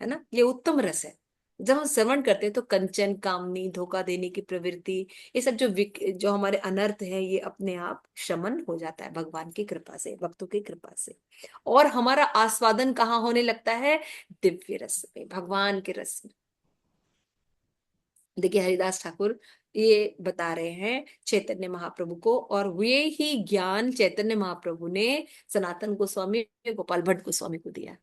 है ना। ये उत्तम रस है। जब हम श्रवण करते हैं तो कंचन, कामनी, धोखा देने की प्रवृत्ति, ये सब जो हमारे अनर्थ है, ये अपने आप शमन हो जाता है भगवान की कृपा से, भक्तों की कृपा से। और हमारा आस्वादन कहाँ होने लगता है, दिव्य रस में, भगवान के रस में। देखिए हरिदास ठाकुर ये बता रहे हैं चैतन्य महाप्रभु को, और वे ही ज्ञान चैतन्य महाप्रभु ने सनातन गोस्वामी, गोपाल भट्ट गोस्वामी को दिया,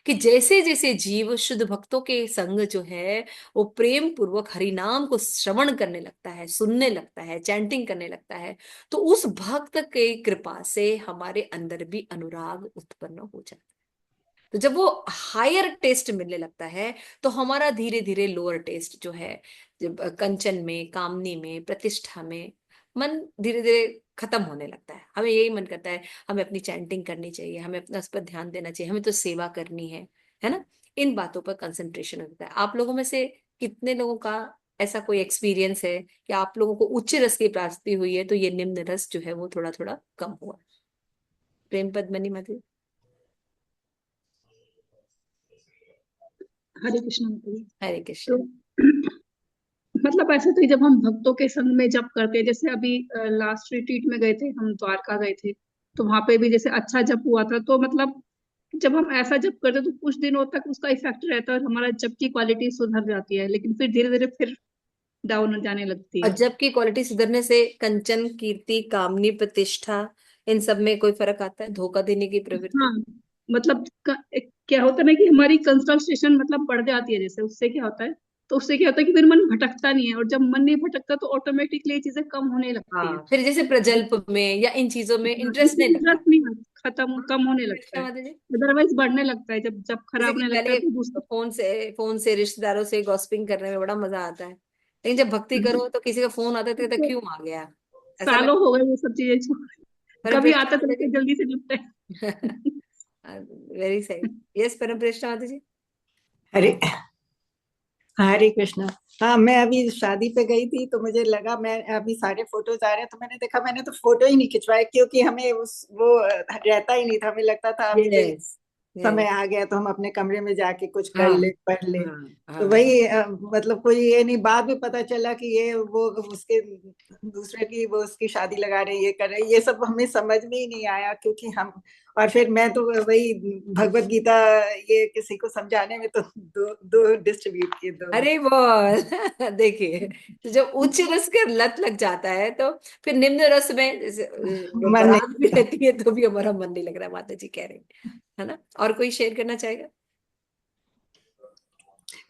कि जैसे जैसे जीव शुद्ध भक्तों के संग जो है वो प्रेम पूर्वक हरि नाम को श्रवण करने लगता है, सुनने लगता है, चैंटिंग करने लगता है, तो उस भक्त के कृपा से हमारे अंदर भी अनुराग उत्पन्न हो जाता है। तो जब वो हायर टेस्ट मिलने लगता है, तो हमारा धीरे धीरे लोअर टेस्ट जो है, जब कंचन में, कामनी में, प्रतिष्ठा में मन धीरे धीरे खत्म होने लगता है। हमें यही मन करता है, हमें अपनी चैंटिंग करनी चाहिए, हमें अपना उस पर ध्यान देना चाहिए, हमें तो सेवा करनी है ना। इन बातों पर कंसंट्रेशन होता है। आप लोगों में से कितने लोगों का ऐसा कोई एक्सपीरियंस है कि आप लोगों को उच्च रस की प्राप्ति हुई है, तो ये निम्न रस जो है वो थोड़ा थोड़ा कम हुआ। प्रेम पद्मनी मत। हरे कृष्ण माता जी। हरे तो कृष्ण। मतलब ऐसे तो जब हम भक्तों के संग में जप करते हैं, जैसे अभी लास्ट रिट्रीट में गए थे, हम द्वारका गए थे, तो वहां पे भी जैसे अच्छा जप हुआ था, तो मतलब जब हम ऐसा जप करते हैं तो कुछ दिनों तक उसका इफेक्ट रहता है और हमारा जप की क्वालिटी सुधर जाती है, लेकिन फिर धीरे धीरे फिर डाउन जाने लगती और है। जब की क्वालिटी सुधरने से कंचन, कीर्ति, कामनी, प्रतिष्ठा, इन सब में कोई फर्क आता है, धोखा देने की प्रवृत्ति। हाँ, मतलब क्या होता है ना कि हमारी कंसंट्रेशन मतलब बढ़ जाती है, जैसे उससे क्या होता है, तो उससे क्या होता है कि फिर मन भटकता नहीं है, और जब मन नहीं भटकता तो ऑटोमेटिकली ये चीजें कम होने लगती है। हाँ, फिर जैसे प्रजल्प में या इन चीजों में हाँ, इंटरेस्ट इसमें नहीं लगता। इंटरेस्ट नहीं खत्म हाँ, कम होने लगता कृष्णा है। माता जी। अदरवाइज बढ़ने लगता है, जब जब जैसे खराब कि होने लगता है पहले तो दूसरा। फोन से रिश्तेदारों से गॉसिपिंग करने में बड़ा मजा आता है, लेकिन जब भक्ति करो तो किसी का फोन आता है तो तो क्यों आ गया, ऐसा सालों लगता हो गए ये सब चीजें है। परम कभी कृष्णा आता तो माता लगता है, जल्दी से लगता जी। है। वेरी सही। यस परम कृष्णा माता जी। हरे हरे कृष्णा। हाँ, मैं अभी शादी पे गई थी तो मुझे लगा, मैं अभी सारे फोटोज आ रहे हैं तो मैंने देखा, मैंने तो फोटो ही नहीं खिंचवाए क्योंकि हमें वो रहता ही नहीं था। हमें लगता था अभी भाई यस। समय यस। आ गया तो हम अपने कमरे में जाके कुछ कर हाँ। ले, पढ़ ले। हाँ। तो हाँ। वही मतलब कोई ये नहीं, बाद में पता चला कि ये वो उसके दूसरे की वो उसकी शादी लगा रहे, ये कर रहे, ये सब हमें समझ में ही नहीं आया क्योंकि हम। और फिर मैं तो वही भगवत गीता ये किसी को समझाने में तो दो दो डिस्ट्रीब्यूट किए दोनों। अरे बोल। देखिए, तो जब उच्च रस का लत लग जाता है, तो फिर निम्न रस में जैसे, मन बारात भी नहीं। रहती है तो भी हमारा मन नहीं लग रहा, माता जी कह रहे हैं, है ना। और कोई शेयर करना चाहेगा।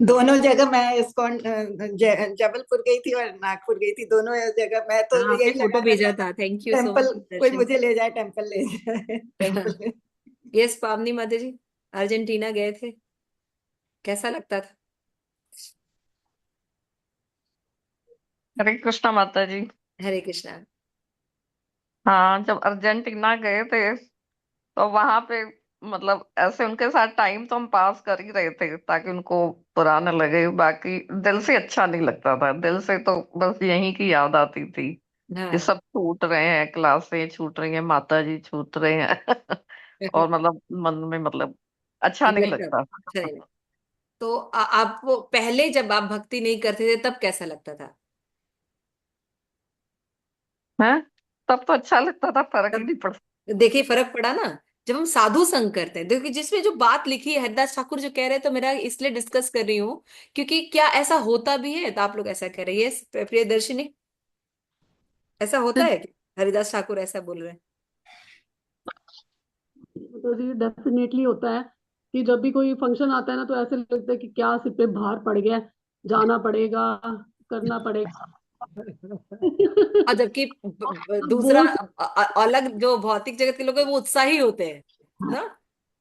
दोनों जगह मैं इस्कॉन जबलपुर गई थी और नागपुर गई थी, दोनों जगह मैं तो हाँ, आपने यही फोटो लगा भेजा रहता, था, thank you so temple, much कोई दर्शन। मुझे ले जाए, टेम्पल ले जाए टेम्पल। यस पावनी माता जी, अर्जेंटीना गए थे, कैसा लगता था? हरे कृष्णा माता जी। हरे कृष्णा। हाँ, जब अर्जेंटीना गए थे तो वहां पे मतलब ऐसे उनके साथ टाइम तो हम पास कर ही रहे थे ताकि उनको बुरा न लगे, बाकी दिल से अच्छा नहीं लगता था। दिल से तो बस यही की याद आती थी कि हाँ। सब छूट रहे हैं, क्लासें छूट रही हैं, माता जी छूट रहे हैं और मतलब मन में मतलब अच्छा नहीं लगता था, लगता। अच्छा नहीं लगता। तो आपको पहले जब आप भक्ति नहीं करते थे तब कैसा लगता था? है, तब तो अच्छा लगता था, फर्क ही तब नहीं पड़ता। देखिए फर्क पड़ा ना, जब हम साधु संग करते हैं। देखिए जिसमें जो बात लिखी है हरिदास ठाकुर जो कह रहे हैं, तो मेरा इसलिए डिस्कस कर रही हूँ क्योंकि क्या ऐसा होता भी है? तो आप लोग ऐसा कह रहे हैं, यस प्रियदर्शिनी, ऐसा होता है कि हरिदास ठाकुर ऐसा बोल रहे हैं? तो जी डेफिनेटली होता है कि जब भी कोई फंक्शन आता है ना, तो ऐसे लगता है कि क्या सिर पे भार पड़ गया है, जाना पड़ेगा, करना पड़ेगा। और जबकि दूसरा बोल अलग जो भौतिक जगत के लोग हैं वो उत्साही होते हैं ना,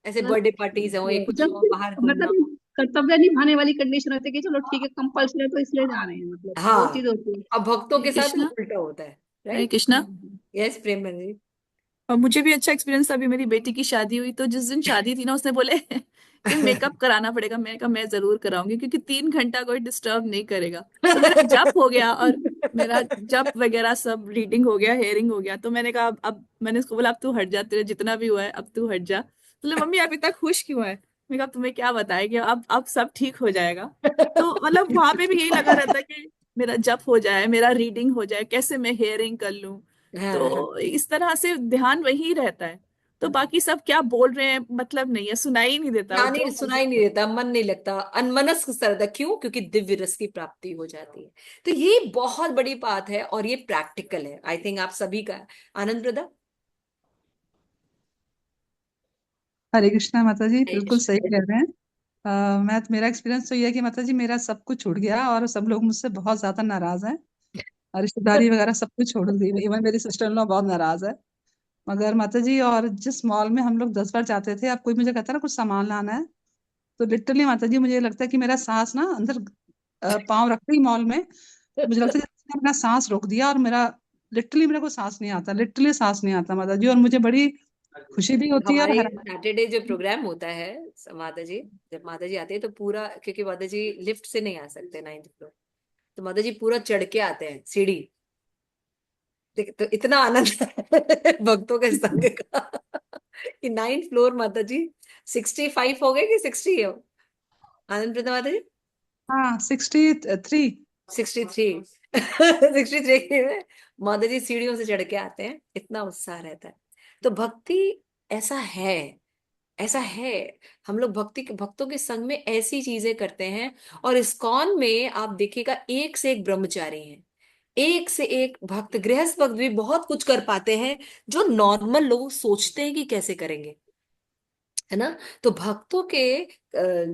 ऐसे बर्थडे पार्टीज हो या कुछ जब हो, भी बाहर घूमना हो। मतलब कर्तव्य निभाने वाली कंडीशन होती है कि चलो ठीक है, कंपल्सरी है तो इसलिए जा रहे हैं, मतलब वो हाँ, चीज होती है। अब भक्तों हरे के साथ कृष्णा। उल्टा होता है, हरे राइट? कृष्णा। यस प्रेम जी। और मुझे भी अच्छा एक्सपीरियंस था, अभी मेरी बेटी की शादी हुई तो जिस दिन शादी थी ना, उसने बोले कि मेकअप कराना पड़ेगा। मैं कहा मैं जरूर कराऊंगी क्योंकि 3 घंटा कोई डिस्टर्ब नहीं करेगा। तो मेरा जप हो गया और मेरा जप वगैरह सब रीडिंग हो गया, हेयरिंग हो गया। तो मैंने कहा अब मैंने उसको बोला अब तू हट जा, तेरे जितना भी हुआ है अब तू हट जा। बोले मम्मी आप इतना खुश क्यों है? मैं कहा तुम्हें क्या बताए कि अब सब ठीक हो जाएगा। तो मतलब वहां पे भी यही लगा रहता है कि मेरा जप हो जाए, मेरा रीडिंग हो जाए, कैसे मैं हेयरिंग कर लूं। हाँ हाँ, तो इस तरह से ध्यान वही रहता है। तो बाकी सब क्या बोल रहे हैं मतलब नहीं है, सुनाई नहीं देता वो ध्यान नहीं, जो मन सुनाई नहीं देता, मन नहीं लगता, अनमनस्क सा रहता। क्यों? क्योंकि दिव्य रस की प्राप्ति हो जाती है। तो ये बहुत बड़ी बात है और ये प्रैक्टिकल है, आई थिंक आप सभी का। आनंद प्रदा। हरे कृष्णा माता जी, हरे बिल्कुल कृष्ण। सही कह रहे हैं। मेरा एक्सपीरियंस तो ये है कि माता जी मेरा सब कुछ छूट गया और सब लोग मुझसे बहुत ज्यादा नाराज हैं और रिश्तेदारी वगैरह सब कुछ छोड़ दी। इवन मेरी सिस्टर इन लॉ बहुत नाराज है। मगर माता जी, और जिस मॉल में हम लोग 10 बार जाते थे, अब कोई मुझे कहता है ना कुछ सामान लाना है, तो लिटरली माता जी मुझे लगता है कि मेरा सांस ना अंदर पाँव रखते ही मॉल में मुझे लगता है जैसे अपना सांस रोक दिया और मेरा लिटरली मेरे को सांस नहीं आता, लिटरली सांस नहीं आता माता जी। और मुझे बड़ी खुशी भी होती है और हमारे हैरानी। सैटरडे जो प्रोग्राम होता है, माता जी, जब माता जी आते हैं तो पूरा, क्योंकि माता जी लिफ्ट से नहीं आ सकते 9th फ्लोर, तो माता जी पूरा चढ़ के आते हैं सीढ़ी। तो इतना आनंद है भक्तों के संग का कि 9th फ्लोर माता जी 65 हो गए कि 60 हो? आनंद प्रदा माता जी हाँ, 63। 63 63 में माता जी सीढ़ियों से चढ़ के आते हैं, इतना उत्साह रहता है। तो भक्ति ऐसा है, ऐसा है। हम लोग भक्तों के संग में ऐसी चीजें करते हैं। और इस्कॉन में आप देखिएगा एक से एक ब्रह्मचारी हैं, एक से एक भक्त, गृहस्थ भक्त भी बहुत कुछ कर पाते हैं जो नॉर्मल लोग सोचते हैं कि कैसे करेंगे, है ना? तो भक्तों के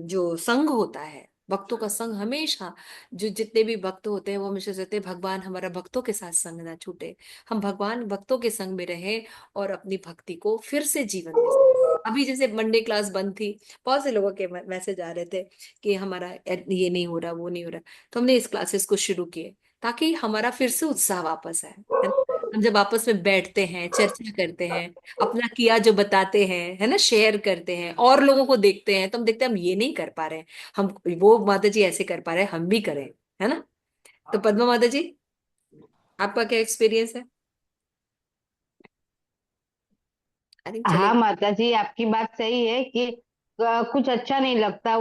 जो संघ होता है, भक्तों का संघ हमेशा, जो जितने भी भक्त होते हैं वो हमेशा सोचते हैं भगवान हमारा भक्तों के साथ संग ना छूटे, हम भगवान भक्तों के संग में रहे और अपनी भक्ति को फिर से जीवन दे सकें। अभी जैसे मंडे क्लास बंद थी, बहुत से लोगों के मैसेज आ रहे थे कि हमारा ये नहीं हो रहा, वो नहीं हो रहा, तो हमने इस क्लासेस को शुरू किए ताकि हमारा फिर से उत्साह वापस आए, है ना? हम जब आपस में बैठते हैं, चर्चा करते हैं, अपना किया जो बताते हैं, है ना, शेयर करते हैं, और लोगों को देखते हैं, तो हम देखते हैं हम ये नहीं कर पा रहे हैं, हम वो माता जी ऐसे कर पा रहे हैं, हम भी करें, है ना? तो पद्मा माता जी, आपका क्या एक्सपीरियंस है? आई थिंक चले हाँ माता जी, आपकी बात सही है कि कुछ अच्छा नहीं लगता।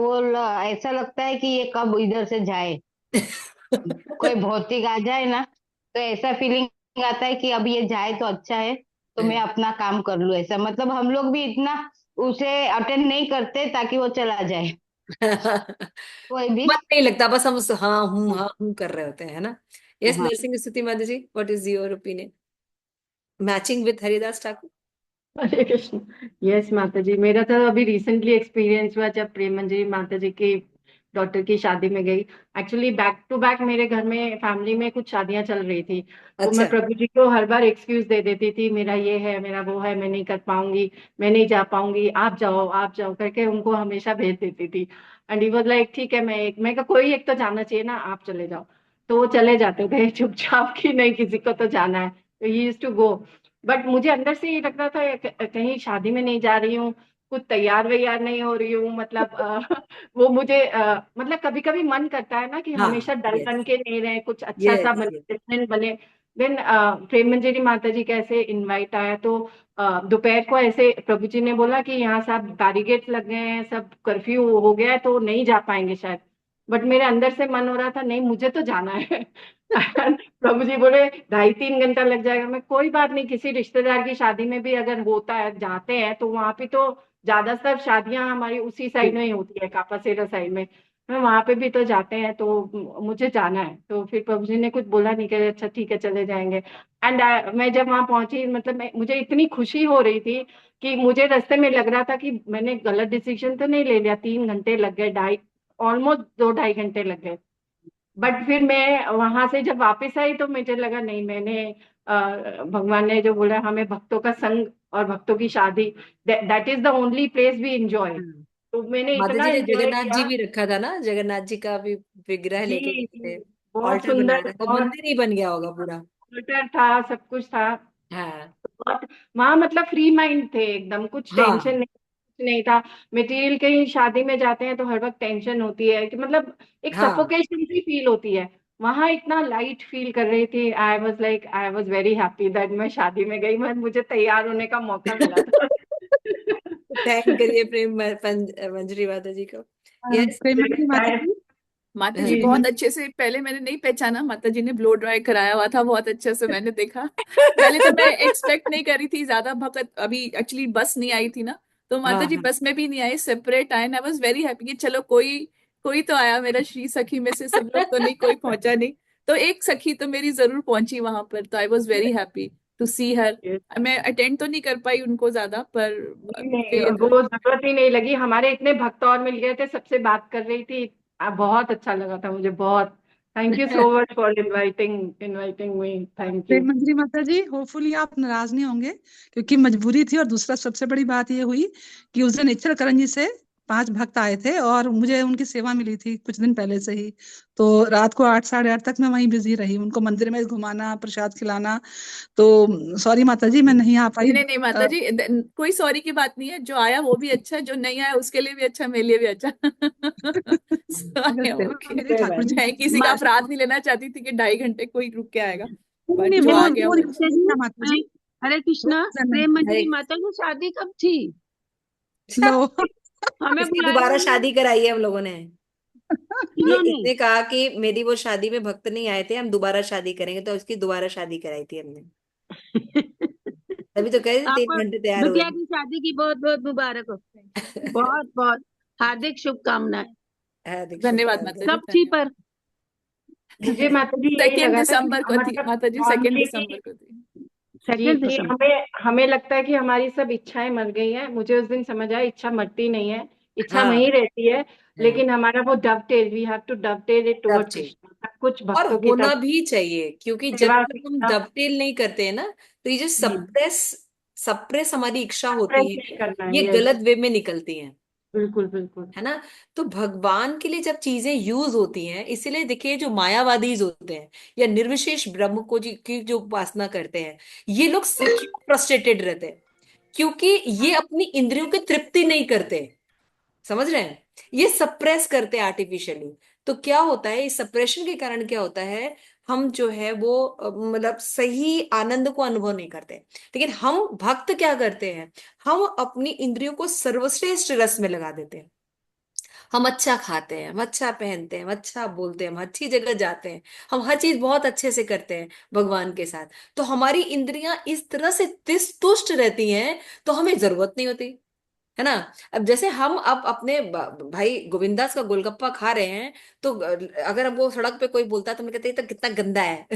ऐसा लगता है कि ये कब इधर से जाए, कोई भौतिक आ जाए ना, तो ऐसा फीलिंग आता है कि अब ये जाए तो अच्छा है, तो मैं अपना काम कर लूं। ऐसा मतलब हम लोग भी इतना उसे अटेंड नहीं करते ताकि वो चला जाए, कोई भी। मन नहीं लगता, बस हम हाँ हूँ कर रहे होते हैं, है ना? यस हाँ, नरसिंह स्तुति माता जी, what is your opinion, matching with Haridas Thakur? Hare Krishna. Yes माता जी, मेरा तो अभी रिसेंटली एक्सपीरियंस हुआ जब प्रेम मंजरी माता जी के डॉटर की शादी में गई। एक्चुअली बैक टू बैक मेरे घर में फैमिली में कुछ शादियां चल रही थी, तो अच्छा। मैं प्रभु जी को हर बार एक्सक्यूज दे देती थी, मेरा ये है, मेरा वो है, मैं नहीं कर पाऊंगी, मैं नहीं जा पाऊंगी, आप जाओ करके उनको हमेशा भेज देती थी। एंड ही वाज लाइक ठीक है, मैं कहा कोई एक तो जाना चाहिए ना, आप चले जाओ। तो वो चले जाते थे चुपचाप कि नहीं किसी को तो जाना है, तो ही यूज्ड टू गो। बट मुझे अंदर से ये लग रहा था कहीं शादी में नहीं जा रही हूँ, कुछ तैयार वैयार नहीं हो रही हूँ, मतलब वो मुझे मतलब कभी कभी मन करता है ना कि हमेशा हाँ। डर यस बन के नहीं रहे, कुछ अच्छा सा यस बने, यस। डिफरेंट बने। देन प्रेम मंजरी माता जी का ऐसे इनवाइट आया, तो दोपहर को ऐसे प्रभु जी ने बोला कि यहाँ सब बैरिकेड्स लग गए हैं, सब कर्फ्यू हो गया है, तो नहीं जा पाएंगे शायद। बट मेरे अंदर से मन हो रहा था नहीं मुझे तो जाना है। प्रभु जी बोले 2.5-3 घंटा लग जाएगा, मैं कोई बात नहीं, किसी रिश्तेदार की शादी में भी अगर होता है जाते हैं, तो वहां पे तो ज्यादातर शादियां हमारी उसी साइड में ही होती है, कापासेरा साइड में, मैं वहां पे भी तो जाते हैं, तो मुझे जाना है। तो फिर प्रभु जी ने कुछ बोला नहीं, कहे अच्छा ठीक है चले जाएंगे। एंड मैं जब वहां पहुंची, मतलब मुझे इतनी खुशी हो रही थी कि मुझे रास्ते में लग रहा था कि मैंने गलत डिसीजन तो नहीं ले लिया, 3 घंटे लग गए, ढाई, ऑलमोस्ट 2-2.5 घंटे लग गए। बट फिर मैं वहां से जब वापस आई तो मुझे लगा नहीं, मैंने भगवान ने जो बोला हमें भक्तों का संग और भक्तों की शादी, that is the only place we enjoy. Hmm. तो मैंने माता इतना जी ने एंजॉय जगन्नाथ जी किया। भी रखा था ना, जगन्नाथ जी का भी विग्रह लेके जी गए जी, थे। बहुत ऑल्टर बनाया सुंदर, था, तो बहुत मंदिर ही बन गया होगा पूरा। स्वेटर था, सब कुछ था। हाँ बहुत, वहां मतलब फ्री माइंड थे एकदम, कुछ टेंशन हाँ नहीं, कुछ नहीं था। मटेरियल, कहीं शादी में जाते हैं तो हर वक्त टेंशन होती है कि मतलब एक हाँ। सफोकेशन सी फील होती है। वहां इतना लाइट फील कर रही थी, I was very happy that मैं शादी में गई, मैं मुझे तैयार होने का मौका मिला था। थैंक करिए मंजरी माता जी को। यस। प्रेम मंजरी माता जी। माता जी जी जी। बहुत अच्छे से, पहले मैंने नहीं पहचाना, माता जी ने ब्लो ड्राई कराया हुआ था, बहुत अच्छे से मैंने देखा। पहले तो मैं एक्सपेक्ट नहीं करी थी ज्यादा भक्त, अभी एक्चुअली बस नहीं आई थी ना, तो हाँ माता जी हाँ। बस में भी नहीं आई, सेपरेट आए, आई वाज वेरी हैप्पी कि चलो कोई कोई तो आया, मेरा श्री सखी में से सब लोग तो नहीं, कोई पहुंचा नहीं, तो एक सखी तो मेरी जरूर पहुंची वहां पर, तो I was very happy to see her. मैं अटेंड तो नहीं कर पाई उनको ज्यादा, पर नहीं नहीं, फिर वो जरूरत ही नहीं लगी, हमारे इतने भक्त और मिल गए थे, सबसे बात कर रही थी। बहुत अच्छा लगा था मुझे, बहुत। Thank you so much for inviting inviting me, thank प्रेम यू। मंजरी माता जी, होपफुली आप नाराज नहीं होंगे, क्योंकि मजबूरी थी। और दूसरा सबसे बड़ी बात ये हुई कि उस दिन इच्छल करण जी से 5 भक्त आए थे और मुझे उनकी सेवा मिली थी कुछ दिन पहले से ही। तो रात को 8 साढ़े 8 तक मैं वहीं बिजी रही, उनको मंदिर में घुमाना, प्रसाद खिलाना। तो सॉरी माता जी, मैं नहीं आ पाई। नहीं नहीं माता जी, कोई सॉरी की बात नहीं है, जो आया वो भी अच्छा, जो नहीं आया उसके लिए भी अच्छा, मेरे लिए भी अच्छा। अगर सेवा ओके। मेरी ठाकुर जी मैं की किसी का थी। अपराध नहीं लेना चाहती थी कि 2.5 घंटे कोई रुक के आएगा, नहीं बट नहीं, जो वो आ गया वो वो माता अच्छा। जी, माता जी, हरे वो कृष्णा, रीजन प्रेम हरे। मंजरी माता की शादी कब थी? लो। हमें इसकी बुलाया दोबारा ही नहीं शादी कराई है हम लोगों ने। ये इन्होंने। इसने कहा कि मेरी वो शादी में भक्त नहीं आए थे, हम दोबारा शादी करेंगे, तो उसकी दोबारा शादी कराई थी हमने। तभी तो कह रहे थे आपको 3 घंटे तैयार हुए। बिटिया की शादी की बहुत बहुत मुबारक हो, बहुत बहुत हार्दिक शुभकामनाएं, हार्दिक धन्यवाद शुभकामनाएं। माता जी, सब चीज धन्यवाद। पर। मुझे माता जी यही 2 लगा था कि दिसंबर को थी मतलब माता जी, सेकेंड ऑलरेडी, दिसंबर को थी। जी सेकंड कि दिसंबर। हमें हमें लगता है कि हमारी सब इच्छाएं मर गई हैं, मुझे उस दिन समझ आया इच्छा मरती नहीं है, इच्छा हाँ वहीं रहती है। हाँ। लेकिन हमारा वो डवटेल, वी हैव टू डवटेल इट सब टुवर्ड चीज। कृष्ण, सब कुछ और भक्तों की होना तरफ, भी चाहिए, क्योंकि जब सेवा तक हम कृष्ण। डबटेल नहीं करते हैं ना, तो ये जो जी, सप्रेस सप्रेस हमारी इच्छा होती प्रेस है, नहीं करना है, ये यस, गलत वे में निकलती हैं। बिल्कुल बिल्कुल। है ना। तो भगवान के लिए जब चीजें यूज होती हैं, इसीलिए देखिए जो मायावादीज होते हैं या निर्विशेष ब्रह्म को जी की जो उपासना करते हैं, ये लोग फ्रस्ट्रेटेड रहते हैं, क्योंकि ये अपनी इंद्रियों की तृप्ति नहीं करते। समझ रहे हैं। ये सप्रेस करते हैं आर्टिफिशियली। तो क्या होता है, इस सप्रेशन के कारण क्या होता है, हम जो है वो मतलब सही आनंद को अनुभव नहीं करते। लेकिन हम भक्त क्या करते हैं, हम अपनी इंद्रियों को सर्वश्रेष्ठ रस में लगा देते हैं। हम अच्छा खाते हैं, हम अच्छा पहनते हैं, हम अच्छा बोलते हैं, हम अच्छी जगह जाते हैं, हम हर चीज बहुत अच्छे से करते हैं भगवान के साथ। तो हमारी इंद्रियां इस तरह से तुष्ट रहती हैं, तो हमें जरूरत नहीं होती। है ना। अब जैसे हम अब अपने भाई गोविंदास का गोलगप्पा खा रहे हैं, तो अगर अब वो सड़क पे कोई बोलता है तो हम कहते हैं, "ये तो कितना गंदा है।"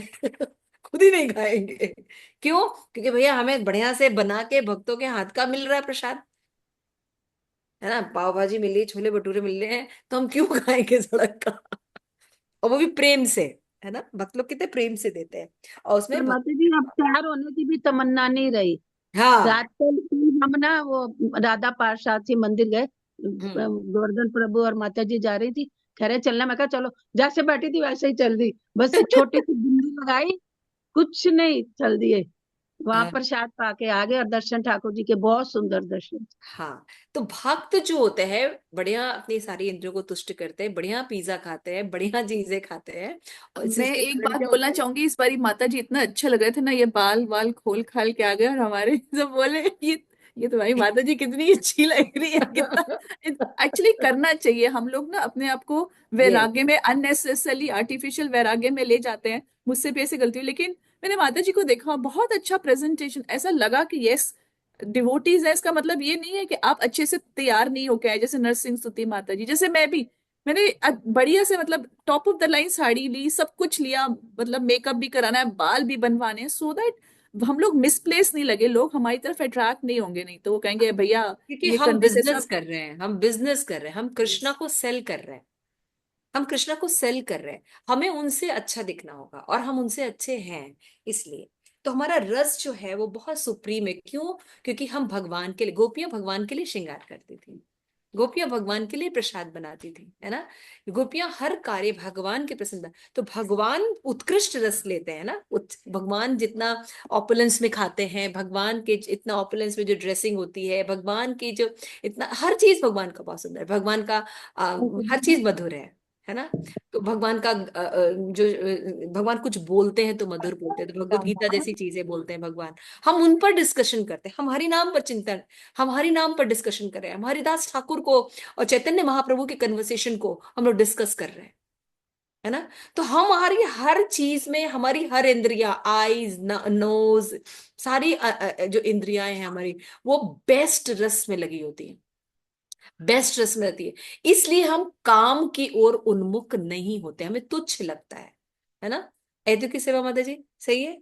खुद ही नहीं खाएंगे। क्यों? क्योंकि भैया हमें बढ़िया से बना के भक्तों के हाथ का मिल रहा है प्रसाद। है ना, पाव भाजी मिल रही, छोले भटूरे मिल रहे हैं, तो हम क्यों खाएंगे सड़क का? और वो भी प्रेम से, है ना, भक्त लोग कितने प्रेम से देते हैं। और पर उसमें माता जी अब तैयार होने की भी तमन्ना नहीं रही। हाँ। रात को हम ना वो राधा पार्षद मंदिर गए, हम्म। गोवर्धन प्रभु और माता जी जा रही थी, कह रहे चलना, मैं कहा चलो, जैसे बैठी थी वैसे ही चल दी, बस छोटी सी बिंदी लगाई, कुछ नहीं, चल दिए, वहां हाँ। प्रसाद पाके आ गए, और दर्शन ठाकुर जी के बहुत सुंदर दर्शन। हाँ, तो भक्त जो होते हैं बढ़िया अपनी सारी इंद्रियों को तुष्ट करते हैं, बढ़िया पिज्जा खाते हैं, बढ़िया चीजें खाते हैं, और मैं जिसके एक कारण बात क्या होता बोलना है। चाहूंगी, इस बारी माता जी इतना अच्छा लग रहे थे ना, ये बाल बाल खोल खाल के आ गए, और हमारे सब बोले ये तुम्हारी माता जी कितनी अच्छी लग रही है, कितना। एक्चुअली करना चाहिए, हम लोग ना अपने आप को यस। वैराग्य में, अननेसेसरली आर्टिफिशियल वैराग्य में ले जाते हैं, मुझसे भी ऐसी गलती हुई, लेकिन मैंने माता जी को देखा, बहुत अच्छा प्रेजेंटेशन, ऐसा लगा कि यस डिवोटीज है। इसका मतलब ये नहीं है कि आप अच्छे से तैयार नहीं होके आए, जैसे नरसिंह स्तुति माता जी, जैसे मैं भी, मैंने बढ़िया से, मतलब top of the line sari ली, सब कुछ लिया, मतलब मेकअप भी कराना है, बाल भी बनवाने हैं, सो दैट हम लोग मिसप्लेस नहीं लगे, लोग हमारी तरफ अट्रैक्ट नहीं होंगे, नहीं तो वो कहेंगे भैया क्योंकि ये हम कन्वर्सेशन बिजनेस सब। कर रहे हैं, हम बिजनेस कर रहे हैं, हम कृष्णा को सेल कर रहे हैं, हम कृष्णा को सेल कर रहे हैं, हमें उनसे अच्छा दिखना होगा, और हम उनसे अच्छे हैं, इसलिए तो हमारा रस जो है वो बहुत सुप्रीम है। क्यों? क्योंकि हम भगवान के लिए, गोपियां भगवान के लिए श्रृंगार करती थी, गोपियां भगवान के लिए प्रसाद बनाती थी, है ना, गोपियां हर कार्य भगवान के प्रसन्न। तो भगवान उत्कृष्ट रस लेते हैं ना, भगवान जितना ऑपुलेंस में खाते हैं, भगवान के इतना ऑपुलेंस में जो ड्रेसिंग होती है, भगवान की जो इतना हर चीज भगवान का बहुत सुंदर है, भगवान का हर चीज मधुर है ना। तो भगवान का भगवान कुछ बोलते हैं तो मधुर बोलते हैं, तो भगवत गीता जैसी चीजें बोलते हैं भगवान, हम उन पर डिस्कशन करते हैं, हमारी नाम पर चिंतन, हमारी नाम पर डिस्कशन कर रहे हैं, हम हरिदास ठाकुर को और चैतन्य महाप्रभु के कन्वर्सेशन को हम लोग डिस्कस कर रहे हैं, है ना। तो हमारी हर चीज में, हमारी हर इंद्रिया, आईज, नोज, सारी जो इंद्रियां हैं हमारी, वो बेस्ट रस में लगी होती है, बेस्ट रस में रहती है, इसलिए हम काम की ओर उन्मुख नहीं होते, हमें तुच्छ लगता है ना। ऐतु की सेवा माता जी, सही है,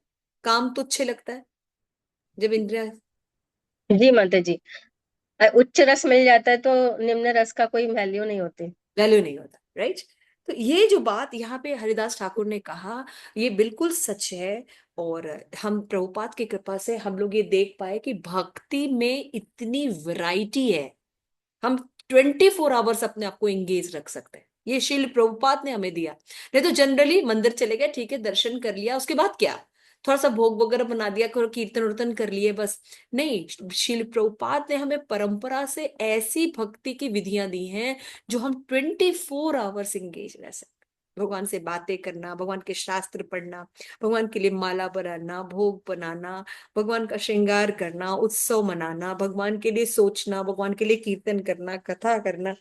काम तुच्छ लगता है जब इंद्रिया जी माता जी, उच्च रस मिल जाता है तो निम्न रस का कोई वैल्यू नहीं होती। वैल्यू नहीं होता, राइट। तो ये जो बात यहाँ पे हरिदास ठाकुर ने कहा, ये बिल्कुल सच है। और हम प्रभुपाद की कृपा से हम लोग ये देख पाए कि भक्ति में इतनी वैरायटी है, हम 24 आवर्स अपने आप को एंगेज रख सकते हैं, ये शील प्रभुपाद ने हमें दिया। नहीं तो जनरली मंदिर चले गए, ठीक है, दर्शन कर लिया, उसके बाद क्या, थोड़ा सा भोग वगैरह बना दिया, कीर्तन उर्तन कर लिए, बस नहीं। शील प्रभुपाद ने हमें परंपरा से ऐसी भक्ति की विधियां दी हैं जो हम 24 आवर्स एंगेज रह सकते, भगवान से बातें करना, भगवान के शास्त्र पढ़ना, भगवान के लिए माला बनाना, भोग बनाना, भगवान का श्रृंगार करना, उत्सव मनाना, भगवान के लिए सोचना, भगवान के लिए कीर्तन करना, कथा करना,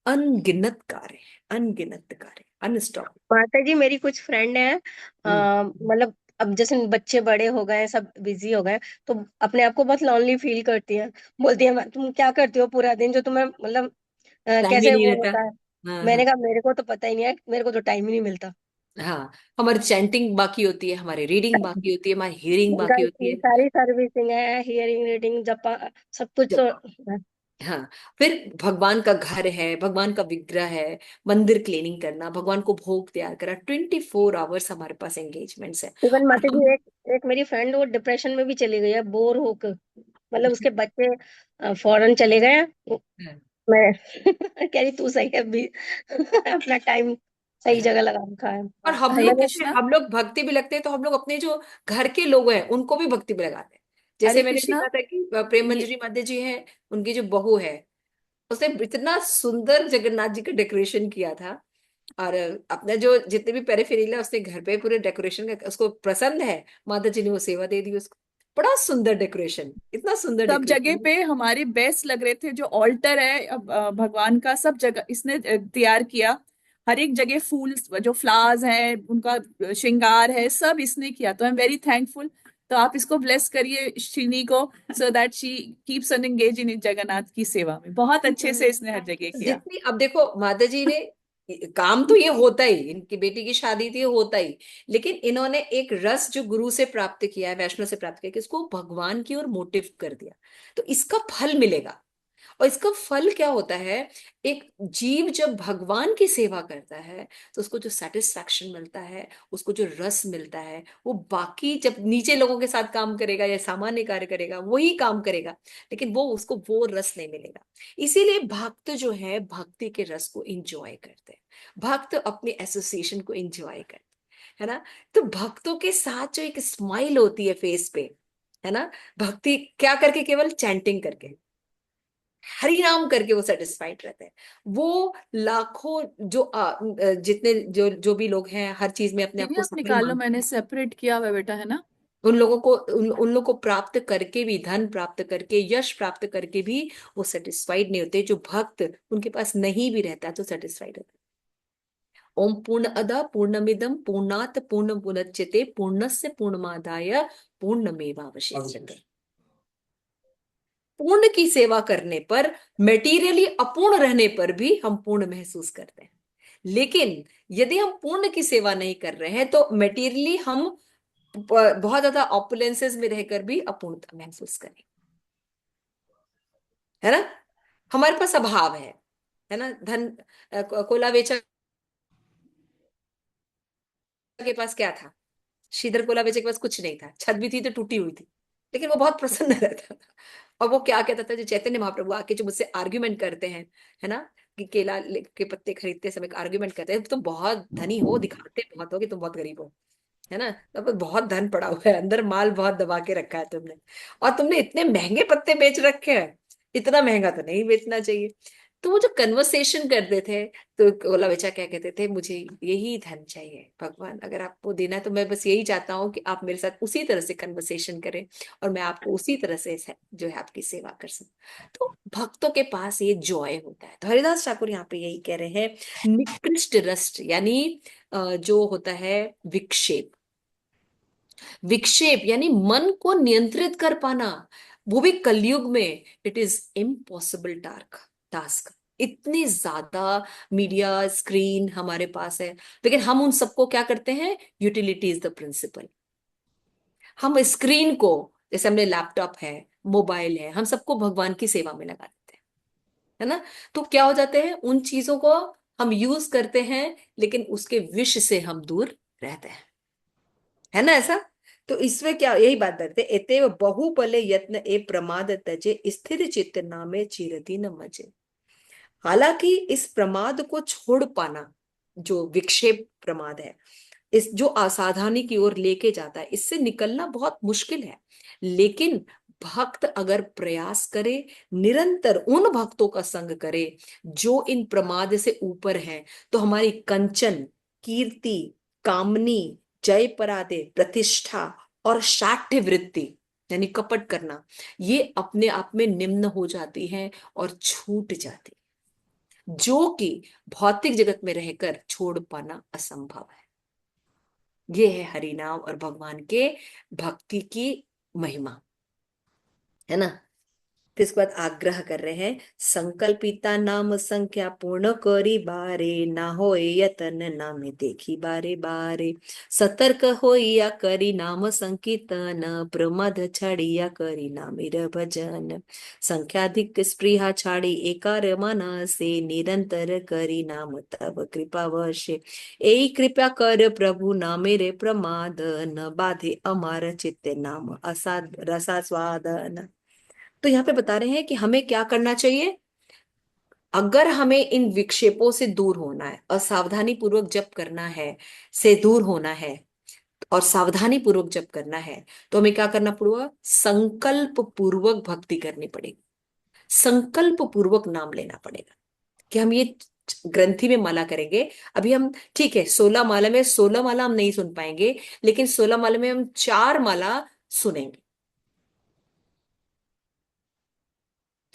अनगिनत कार्य है, अनगिनत कार्य, अनस्टॉप। माता जी मेरी कुछ फ्रेंड है, मतलब अब जैसे बच्चे बड़े हो गए, सब बिजी हो गए, तो अपने आप को बहुत लॉनली फील करती है, बोलती है तुम क्या करती हो पूरा दिन, जो तुम्हें मतलब टाइम ही कैसे नहीं वो रहता। होता है। हाँ मैंने हाँ। कहा मेरे को तो पता ही नहीं है, मेरे को तो टाइम ही नहीं मिलता। हाँ, हमारी चैंटिंग बाकी होती है, हमारी रीडिंग बाकी होती है, हमारी हियरिंग बाकी घर होती की है। सारी सर्विसिंग है, हियरिंग, रीडिंग, जपा, सब कुछ तो है। हाँ, फिर भगवान का घर है, भगवान का विग्रह है, मंदिर क्लीनिंग करना, भगवान को भोग तैयार करना, 24 आवर्स हमारे पास एंगेजमेंट्स है। इवन और माता जी, हम एक मेरी फ्रेंड वो डिप्रेशन में भी चली गई है, बोर होकर, मतलब उसके बच्चे फॉरेन चले गए हैं। मैं कह रही तू सही है अभी अपना टाइम सही जगह लगा रखा है। और हम हरे लोग मैंने कैसे, कृष्णा। हम लोग भक्ति भी लगते हैं, तो हम लोग अपने जो घर के लोग हैं उनको भी भक्ति में लगाते हैं। जैसे हरे मैंने कृष्णा। देखा था कि प्रेम ये मंजरी माता जी हैं, उनकी जो बहू है, उसने इतना सुंदर जगन्नाथ जी का डेकोरेशन किया था। और अपना जो जितने भी पेरिफेरल है उसने घर पे पूरे डेकोरेशन का, उसको पसंद है, माता जी ने वो सेवा दे दी उसको, बड़ा सुंदर डेकोरेशन, इतना सुंदर सब जगह डेकोरेशन। पे हमारे बेस्ट लग रहे थे, जो ऑल्टर है भगवान का, सब जगह इसने तैयार किया, हर एक जगह फूल, जो फ्लावर्स हैं उनका श्रृंगार है, सब इसने किया, तो आई एम वेरी थैंकफुल। तो आप इसको ब्लेस करिए श्रीनी को, so that she keeps on engage in Jagannath की सेवा में, बहुत अच्छे से इसने हर जगह किया। जितनी, अब देखो माता जी ने, काम तो ये होता ही, इनकी बेटी की शादी थी, होता ही, लेकिन इन्होंने एक रस जो गुरु से प्राप्त किया है, वैष्णव से प्राप्त किया, कि इसको भगवान की ओर मोटिव कर दिया, तो इसका फल मिलेगा। और इसका फल क्या होता है? एक जीव जब भगवान की सेवा करता है तो उसको जो सेटिस्फैक्शन मिलता है, उसको जो रस मिलता है, वो बाकी जब नीचे लोगों के साथ काम करेगा या सामान्य कार्य करेगा वही काम करेगा, लेकिन वो उसको वो रस नहीं मिलेगा। इसीलिए भक्त जो है भक्ति के रस को इंजॉय करते हैं, भक्त अपने एसोसिएशन को इंजॉय करते हैं, है ना। तो भक्तों के साथ जो एक स्माइल होती है फेस पे, है ना, भक्ति क्या करके, केवल चैंटिंग करके, हरि नाम करके वो सेटिस्फाइड रहते हैं। वो लाखों जो जितने जो जो भी लोग हैं हर चीज में अपने आप दीदी को आप सफल निकाल लो, मानते मैंने हैं, सेपरेट किया हुआ है बेटा, है ना। उन लोगों को उन लोगों को प्राप्त करके भी, धन प्राप्त करके, यश प्राप्त करके भी वो सेटिस्फाइड नहीं होते। जो भक्त उनके पास नहीं भी रहता तो सेटिस्फाइड होता है। ओम पूर्ण अदा पूर्णमिदम पूर्णात पूर्ण मुदच्यते पूर्णस्य पूर्णमादाय पूर्णमेवावशिष्यते। पूर्ण की सेवा करने पर, मेटीरियली अपूर्ण रहने पर भी हम पूर्ण महसूस करते हैं। लेकिन यदि हम पूर्ण की सेवा नहीं कर रहे हैं तो मेटीरियली हम बहुत ज्यादा ऑपुलेंसेस में रहकर भी अपूर्णता महसूस करें, है ना। हमारे पास अभाव है ना। धन कोला बेचा के पास क्या था? श्रीधर कोला बेचे के पास कुछ नहीं था, छत भी थी तो टूटी हुई थी, लेकिन वो बहुत प्रसन्न रहता था। और वो क्या कहता था, जो चैतन्य महाप्रभु आके जो मुझसे आर्ग्यूमेंट करते हैं, है ना, कि केला के पत्ते खरीदते समय आर्ग्यूमेंट करते हैं, तुम बहुत धनी हो, दिखाते बहुत हो कि तुम बहुत गरीब हो, है ना, तब बहुत धन पड़ा हुआ है अंदर, माल बहुत दबा के रखा है तुमने, और तुमने इतने महंगे पत्ते बेच रखे हैं, इतना महंगा तो नहीं बेचना चाहिए। तो वो जो कन्वर्सेशन करते थे, तो गोला बेचा क्या कहते थे, मुझे यही धन चाहिए भगवान, अगर आपको देना है तो मैं बस यही चाहता हूँ कि आप मेरे साथ उसी तरह से कन्वर्सेशन करें और मैं आपको उसी तरह से जो है आपकी सेवा कर सकूं। तो भक्तों के पास ये जॉय होता है। तो हरिदास ठाकुर यहाँ पे यही कह रहे हैं, निकृष्ट रस्ट यानी जो होता है विक्षेप, विक्षेप यानी मन को नियंत्रित कर पाना, वो भी कलयुग में इट इज इम्पॉसिबल टास्क। इतनी ज्यादा मीडिया स्क्रीन हमारे पास है, लेकिन हम उन सबको क्या करते हैं, यूटिलिटी इज द प्रिंसिपल। हम स्क्रीन को, जैसे हमने लैपटॉप है, मोबाइल है, हम सबको भगवान की सेवा में लगा देते हैं, है ना। तो क्या हो जाते हैं, उन चीजों को हम यूज करते हैं लेकिन उसके विष से हम दूर रहते हैं, है ना ऐसा। तो इसमें क्या, यही बात करते, एतेव बहुपले यत्न ए प्रमाद तजे स्थिर चित्त नामे चिरति न मजे। हालांकि इस प्रमाद को छोड़ पाना, जो विक्षेप प्रमाद है, इस जो असावधानी की ओर लेके जाता है, इससे निकलना बहुत मुश्किल है। लेकिन भक्त अगर प्रयास करे, निरंतर उन भक्तों का संग करे जो इन प्रमाद से ऊपर हैं, तो हमारी कंचन, कीर्ति, कामनी, जय परादे, प्रतिष्ठा और शाठ्य वृत्ति यानी कपट करना, ये अपने आप में निम्न हो जाती है और छूट जाती, जो कि भौतिक जगत में रहकर छोड़ पाना असंभव है। ये है हरिनाम और भगवान के भक्ति की महिमा, है ना। फिर इसके बाद आग्रह कर रहे हैं, संकल्पिता नाम संख्या पूर्ण करी बारे, ना हो यतन नाम देखी बारे बारे, सतर्क होइया करी नाम संकीर्तन, प्रमद छड़िया करी नामिर भजन, संख्याधिक स्पृहा छाड़ी एकार मन से, निरंतर करी नाम तब कृपा वर्षे, ए कृपा कर प्रभु नामे रे प्रमाद, न बाधे अमार चित्ते नाम असाद रसा स्वादन। तो यहाँ पे बता रहे हैं कि हमें क्या करना चाहिए, अगर हमें इन विक्षेपों से दूर होना है, असावधानी पूर्वक जप करना है, से दूर होना है, और सावधानी पूर्वक जप करना है, तो हमें क्या करना पड़ेगा, संकल्प पूर्वक भक्ति करनी पड़ेगी, संकल्प पूर्वक नाम लेना पड़ेगा कि हम ये ग्रंथि में माला करेंगे। अभी हम ठीक है 16 माला में 16 माला हम नहीं सुन पाएंगे, लेकिन 16 माला में हम 4 माला सुनेंगे,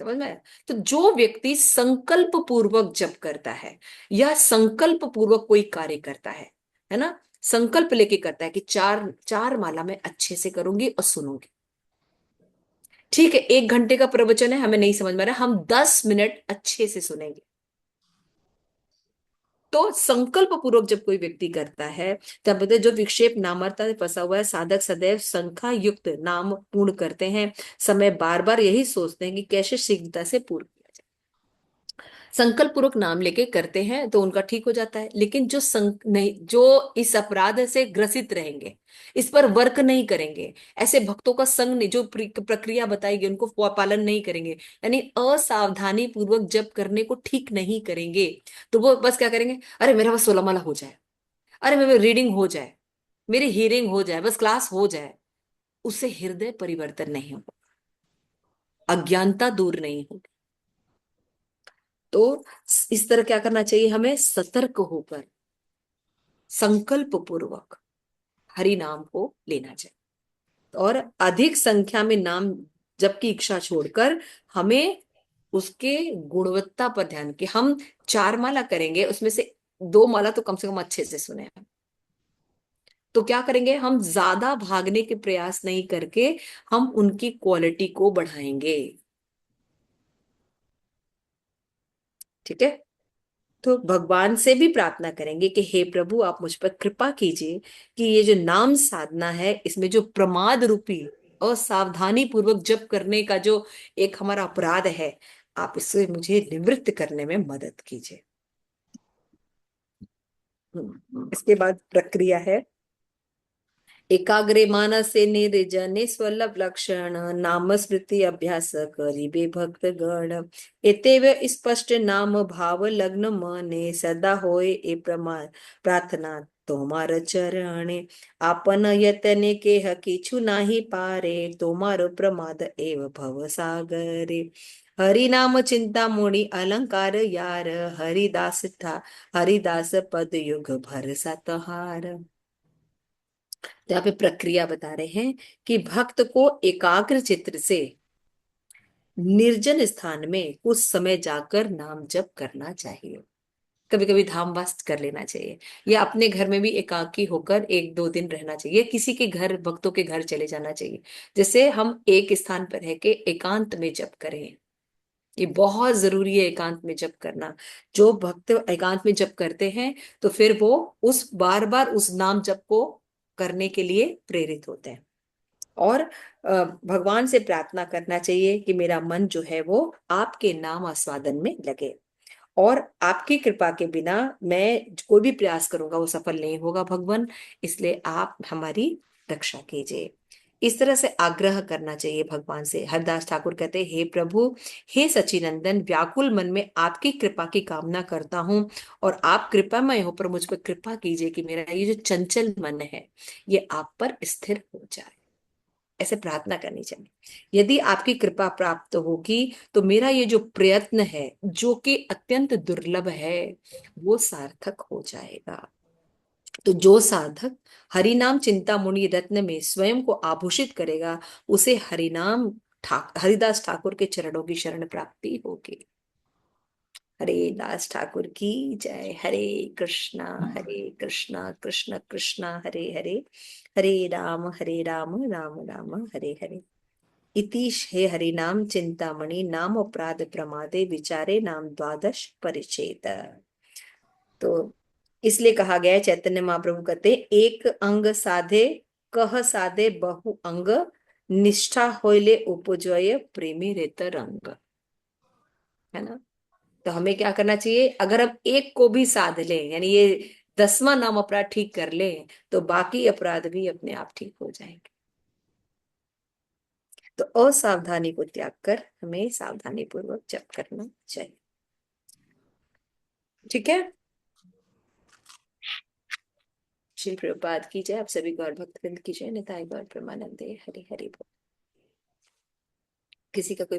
समझ में आया? तो जो व्यक्ति संकल्प पूर्वक जप करता है या संकल्प पूर्वक कोई कार्य करता है ना, संकल्प लेके करता है कि 4 माला में अच्छे से करूंगी और सुनूंगी। ठीक है, 1 घंटे का प्रवचन है, हमें नहीं समझ में आ रहा, हम 10 मिनट अच्छे से सुनेंगे। तो संकल्प पूर्वक जब कोई व्यक्ति करता है, तब बोलते जो विक्षेप नामर्ता में फंसा हुआ है, साधक सदैव संख्या युक्त नाम पूर्ण करते हैं, समय बार बार यही सोचते हैं कि कैसे शीघ्रता से पूर्ण किया संकल्प पूर्वक नाम लेके करते हैं तो उनका ठीक हो जाता है। लेकिन जो नहीं, जो इस अपराध से ग्रसित रहेंगे, इस पर वर्क नहीं करेंगे, ऐसे भक्तों का संग नहीं, जो प्रक्रिया बताई गई उनको पालन नहीं करेंगे, यानी असावधानी पूर्वक जप करने को ठीक नहीं करेंगे, तो वो बस क्या करेंगे, अरे मेरा बस 16 माला हो जाए, अरे मेरी रीडिंग हो जाए, मेरी हियरिंग हो जाए, बस क्लास हो जाए, उससे हृदय परिवर्तन नहीं होगा, अज्ञानता दूर नहीं होगी। तो इस तरह क्या करना चाहिए, हमें सतर्क होकर संकल्प पूर्वक हरि नाम को लेना चाहिए, और अधिक संख्या में नाम जप की इच्छा छोड़कर हमें उसके गुणवत्ता पर ध्यान, कि हम 4 माला करेंगे, उसमें से 2 माला तो कम से कम अच्छे से सुने हैं। तो क्या करेंगे, हम ज्यादा भागने के प्रयास नहीं करके हम उनकी क्वालिटी को बढ़ाएंगे। ठीक है, तो भगवान से भी प्रार्थना करेंगे कि हे प्रभु, आप मुझ पर कृपा कीजिए कि ये जो नाम साधना है, इसमें जो प्रमाद रूपी और सावधानी पूर्वक जप करने का जो एक हमारा अपराध है, आप इससे मुझे निवृत्त करने में मदद कीजिए। इसके बाद प्रक्रिया है, एकाग्रे मानसे निर्जने स्वल्लभ लक्षण नाम स्मृति अभ्यास करिबे भक्त गण, एतेव स्पष्ट नाम भाव लग्न मने सदा होए ए प्रमाण प्रार्थना तोमार चरणे, आपन यतने के किछु नाही पारे तोमार प्रमाद एव भव सागरे, हरि नाम चिंता मुनि अलंकार यार, हरिदास पद युग भरसा तहार। यहाँ पे प्रक्रिया बता रहे हैं कि भक्त को एकाग्र चित्त से निर्जन स्थान में कुछ समय जाकर नाम जप करना चाहिए, कभी कभी धामवास कर लेना चाहिए, या अपने घर में भी एकाकी होकर 1-2 दिन रहना चाहिए, किसी के घर, भक्तों के घर चले जाना चाहिए, जैसे हम एक स्थान पर रह के एकांत में जप करें। ये बहुत जरूरी है, एकांत में जप करना। जो भक्त एकांत में जप करते हैं तो फिर वो उस बार बार उस नाम जप को करने के लिए प्रेरित होते हैं। और भगवान से प्रार्थना करना चाहिए कि मेरा मन जो है वो आपके नाम आस्वादन में लगे, और आपकी कृपा के बिना मैं कोई भी प्रयास करूंगा वो सफल नहीं होगा भगवान, इसलिए आप हमारी रक्षा कीजिए। इस तरह से आग्रह करना चाहिए भगवान से। हरदास ठाकुर कहते हैं, हे प्रभु, हे सचिनंदन, व्याकुल मन में आपकी कृपा की कामना करता हूँ, और आप कृपामय हो, पर मुझ पर कृपा कीजिए कि मेरा ये जो चंचल मन है ये आप पर स्थिर हो जाए। ऐसे प्रार्थना करनी चाहिए। यदि आपकी कृपा प्राप्त होगी तो मेरा ये जो प्रयत्न है, जो कि अत्यंत दुर्लभ है, वो सार्थक हो जाएगा। तो जो साधक हरिनाम चिंतामणि रत्न में स्वयं को आभूषित करेगा, उसे हरिदास ठाकुर के चरणों की शरण प्राप्ति होगी। हरे दास ठाकुर की जय। हरे कृष्णा कृष्ण कृष्ण हरे हरे, हरे राम राम राम हरे हरे। इतिश हे हरिनाम चिंतामणि नाम अपराध प्रमादे विचारे नाम द्वादश परिचेत। तो इसलिए कहा गया है, चैतन्य महाप्रभु कहते, एक अंग साधे कह साधे बहु अंग, निष्ठा होइले उपजय प्रेमी रेत रंग। है ना, तो हमें क्या करना चाहिए, अगर हम एक को भी साध लें, यानी ये 10वां नाम अपराध ठीक कर लें, तो बाकी अपराध भी अपने आप ठीक हो जाएंगे। तो असावधानी को त्याग कर हमें सावधानी पूर्वक जप करना चाहिए। ठीक है, श्री प्रभुपाद की जय। आप सभी गौर भक्त वृंद की जय। निताई गौर प्रेमानंदे। हरि हरि बोल। किसी का कोई